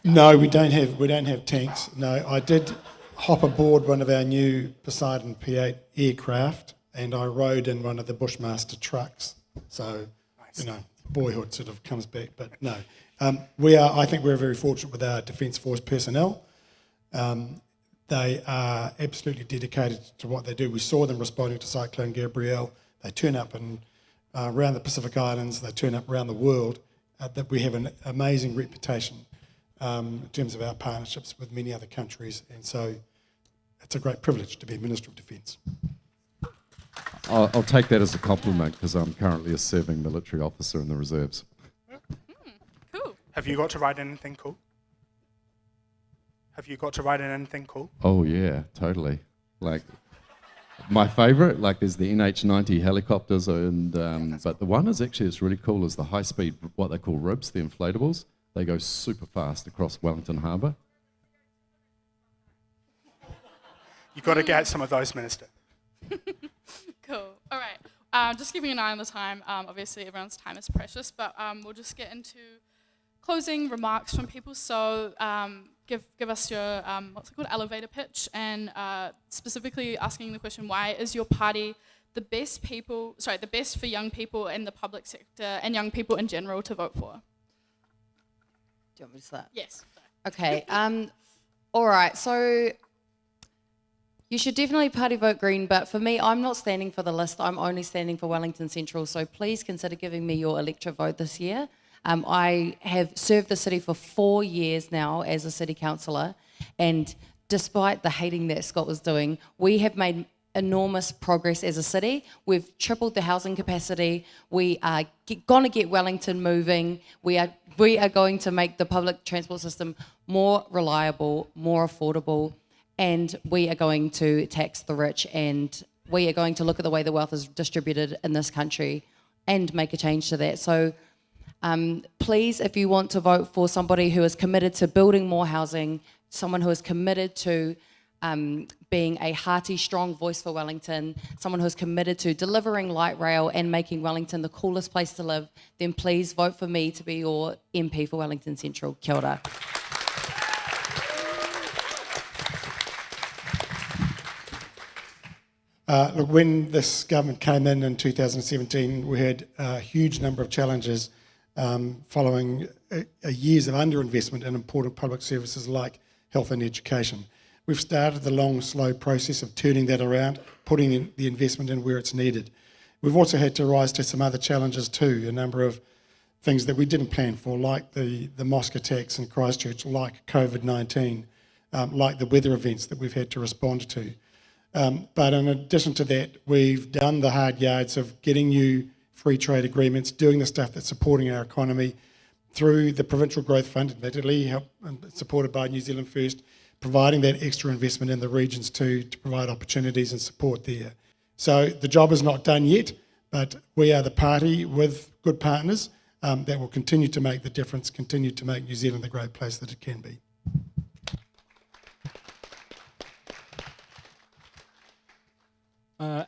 No, we don't have tanks. No, I did hop aboard one of our new Poseidon P8 aircraft, and I rode in one of the Bushmaster trucks. So, nice. Boyhood sort of comes back, but no. I think we're very fortunate with our Defence Force personnel. They are absolutely dedicated to what they do. We saw them responding to Cyclone Gabrielle. They turn up in around the Pacific Islands, they turn up around the world, that we have an amazing reputation in terms of our partnerships with many other countries. And so it's a great privilege to be Minister of Defence. I'll take that as a compliment because I'm currently a serving military officer in the reserves. Cool. Have you got to ride in anything cool? Have you got to ride in anything cool? Oh yeah, totally. Like my favourite, like there's the NH90 helicopters, and but the one is actually it's really cool is the high speed, what they call ribs, the inflatables. They go super fast across Wellington Harbour. You've got to get some of those, Minister. Cool. All right. Just keeping an eye on the time. Obviously, everyone's time is precious, but we'll just get into closing remarks from people. So give us your what's it called, elevator pitch, and specifically asking the question: why is your party the best for young people in the public sector and young people in general to vote for? Do you want me to start? Yes. Okay. All right. So you should definitely party vote Green, but for me, I'm not standing for the list. I'm only standing for Wellington Central. So please consider giving me your electorate vote this year. I have served the city for 4 years now as a city councillor, and despite the hating that Scott was doing, we have made enormous progress as a city. We've tripled the housing capacity. We are going to get Wellington moving. We are going to make the public transport system more reliable, more affordable, and we are going to tax the rich, and we are going to look at the way the wealth is distributed in this country and make a change to that. So please, if you want to vote for somebody who is committed to building more housing, someone who is committed to being a hearty, strong voice for Wellington, someone who is committed to delivering light rail and making Wellington the coolest place to live, then please vote for me to be your MP for Wellington Central. Kia ora. Look, when this government came in 2017, we had a huge number of challenges following years of underinvestment in important public services like health and education. We've started the long, slow process of turning that around, putting in the investment in where it's needed. We've also had to rise to some other challenges too, a number of things that we didn't plan for, like the mosque attacks in Christchurch, like COVID-19, like the weather events that we've had to respond to. But in addition to that, we've done the hard yards of getting you free trade agreements, doing the stuff that's supporting our economy through the Provincial Growth Fund, admittedly supported by New Zealand First, providing that extra investment in the regions too, to provide opportunities and support there. So the job is not done yet, but we are the party with good partners that will continue to make the difference, continue to make New Zealand the great place that it can be.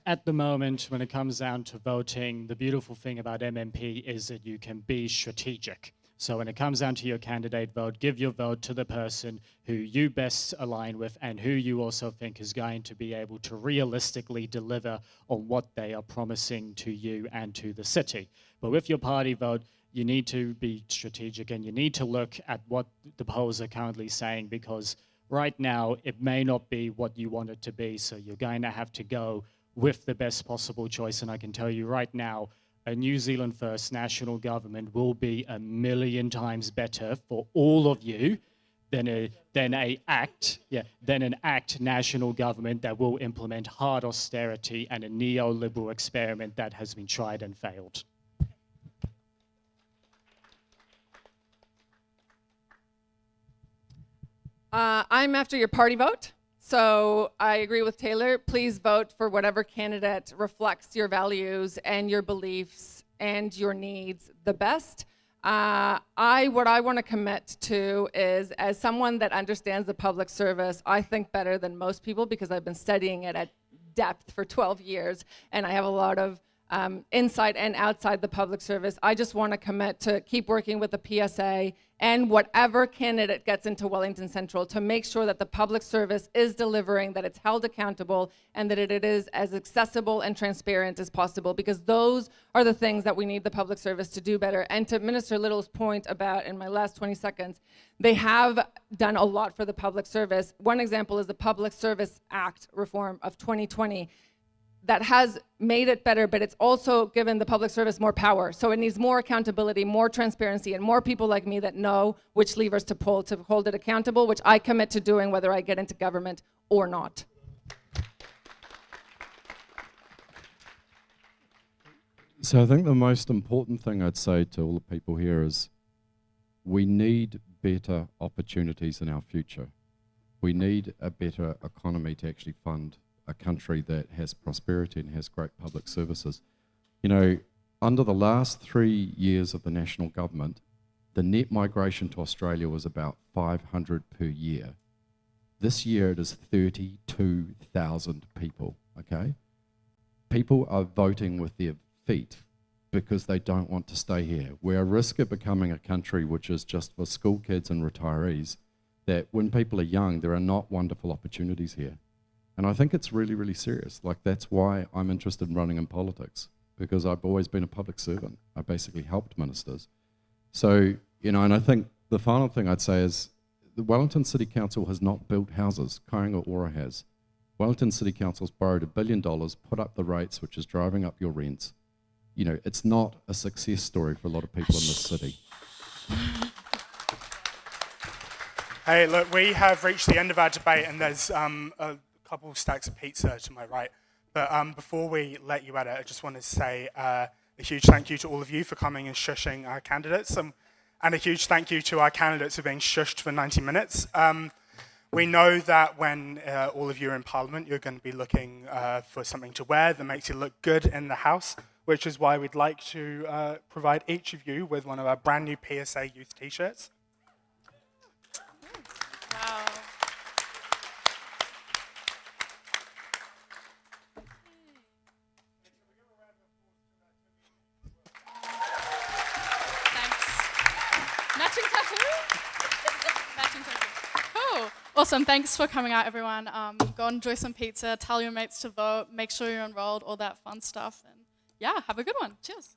At the moment, when it comes down to voting, the beautiful thing about MMP is that you can be strategic. So when it comes down to your candidate vote, give your vote to the person who you best align with and who you also think is going to be able to realistically deliver on what they are promising to you and to the city. But with your party vote, you need to be strategic and you need to look at what the polls are currently saying, because right now it may not be what you want it to be. So you're going to have to go with the best possible choice. And I can tell you right now, a New Zealand First national government will be 1,000,000 times better for all of you than an ACT national government that will implement hard austerity and a neoliberal experiment that has been tried and failed. I'm after your party vote. So I agree with Taylor. Please vote for whatever candidate reflects your values and your beliefs and your needs the best. What I want to commit to is, as someone that understands the public service, I think better than most people because I've been studying it at depth for 12 years and I have a lot of inside and outside the public service. I just want to commit to keep working with the PSA and whatever candidate gets into Wellington Central to make sure that the public service is delivering, that it's held accountable, and that it is as accessible and transparent as possible, because those are the things that we need the public service to do better. And to Minister Little's point about, in my last 20 seconds, they have done a lot for the public service. One example is the Public Service Act reform of 2020. that has made it better, but it's also given the public service more power. So it needs more accountability, more transparency, and more people like me that know which levers to pull to hold it accountable, which I commit to doing whether I get into government or not. So I think the most important thing I'd say to all the people here is we need better opportunities in our future. We need a better economy to actually fund a country that has prosperity and has great public services. You know, under the last 3 years of the national government, the net migration to Australia was about 500 per year. This year it is 32,000 people, okay? People are voting with their feet because they don't want to stay here. We're at risk of becoming a country which is just for school kids and retirees, that when people are young, there are not wonderful opportunities here. And I think it's really, really serious. Like, that's why I'm interested in running in politics, because I've always been a public servant. I basically helped ministers. So, you know, and I think the final thing I'd say is the Wellington City Council has not built houses. Kāinga Ora has. Wellington City Council's borrowed $1 billion, put up the rates, which is driving up your rents. You know, it's not a success story for a lot of people in this city. Hey, look, we have reached the end of our debate, and there's a couple stacks of pizza to my right. But before we let you at it, I just want to say a huge thank you to all of you for coming and shushing our candidates, and a huge thank you to our candidates for being shushed for 90 minutes. We know that when all of you are in Parliament, you're going to be looking for something to wear that makes you look good in the House, which is why we'd like to provide each of you with one of our brand new PSA Youth t-shirts. Wow. Thanks. Matching tattoo? Matching tattoo. Cool. Awesome. Thanks for coming out, everyone. Go and enjoy some pizza. Tell your mates to vote. Make sure you're enrolled. All that fun stuff. And yeah, have a good one. Cheers.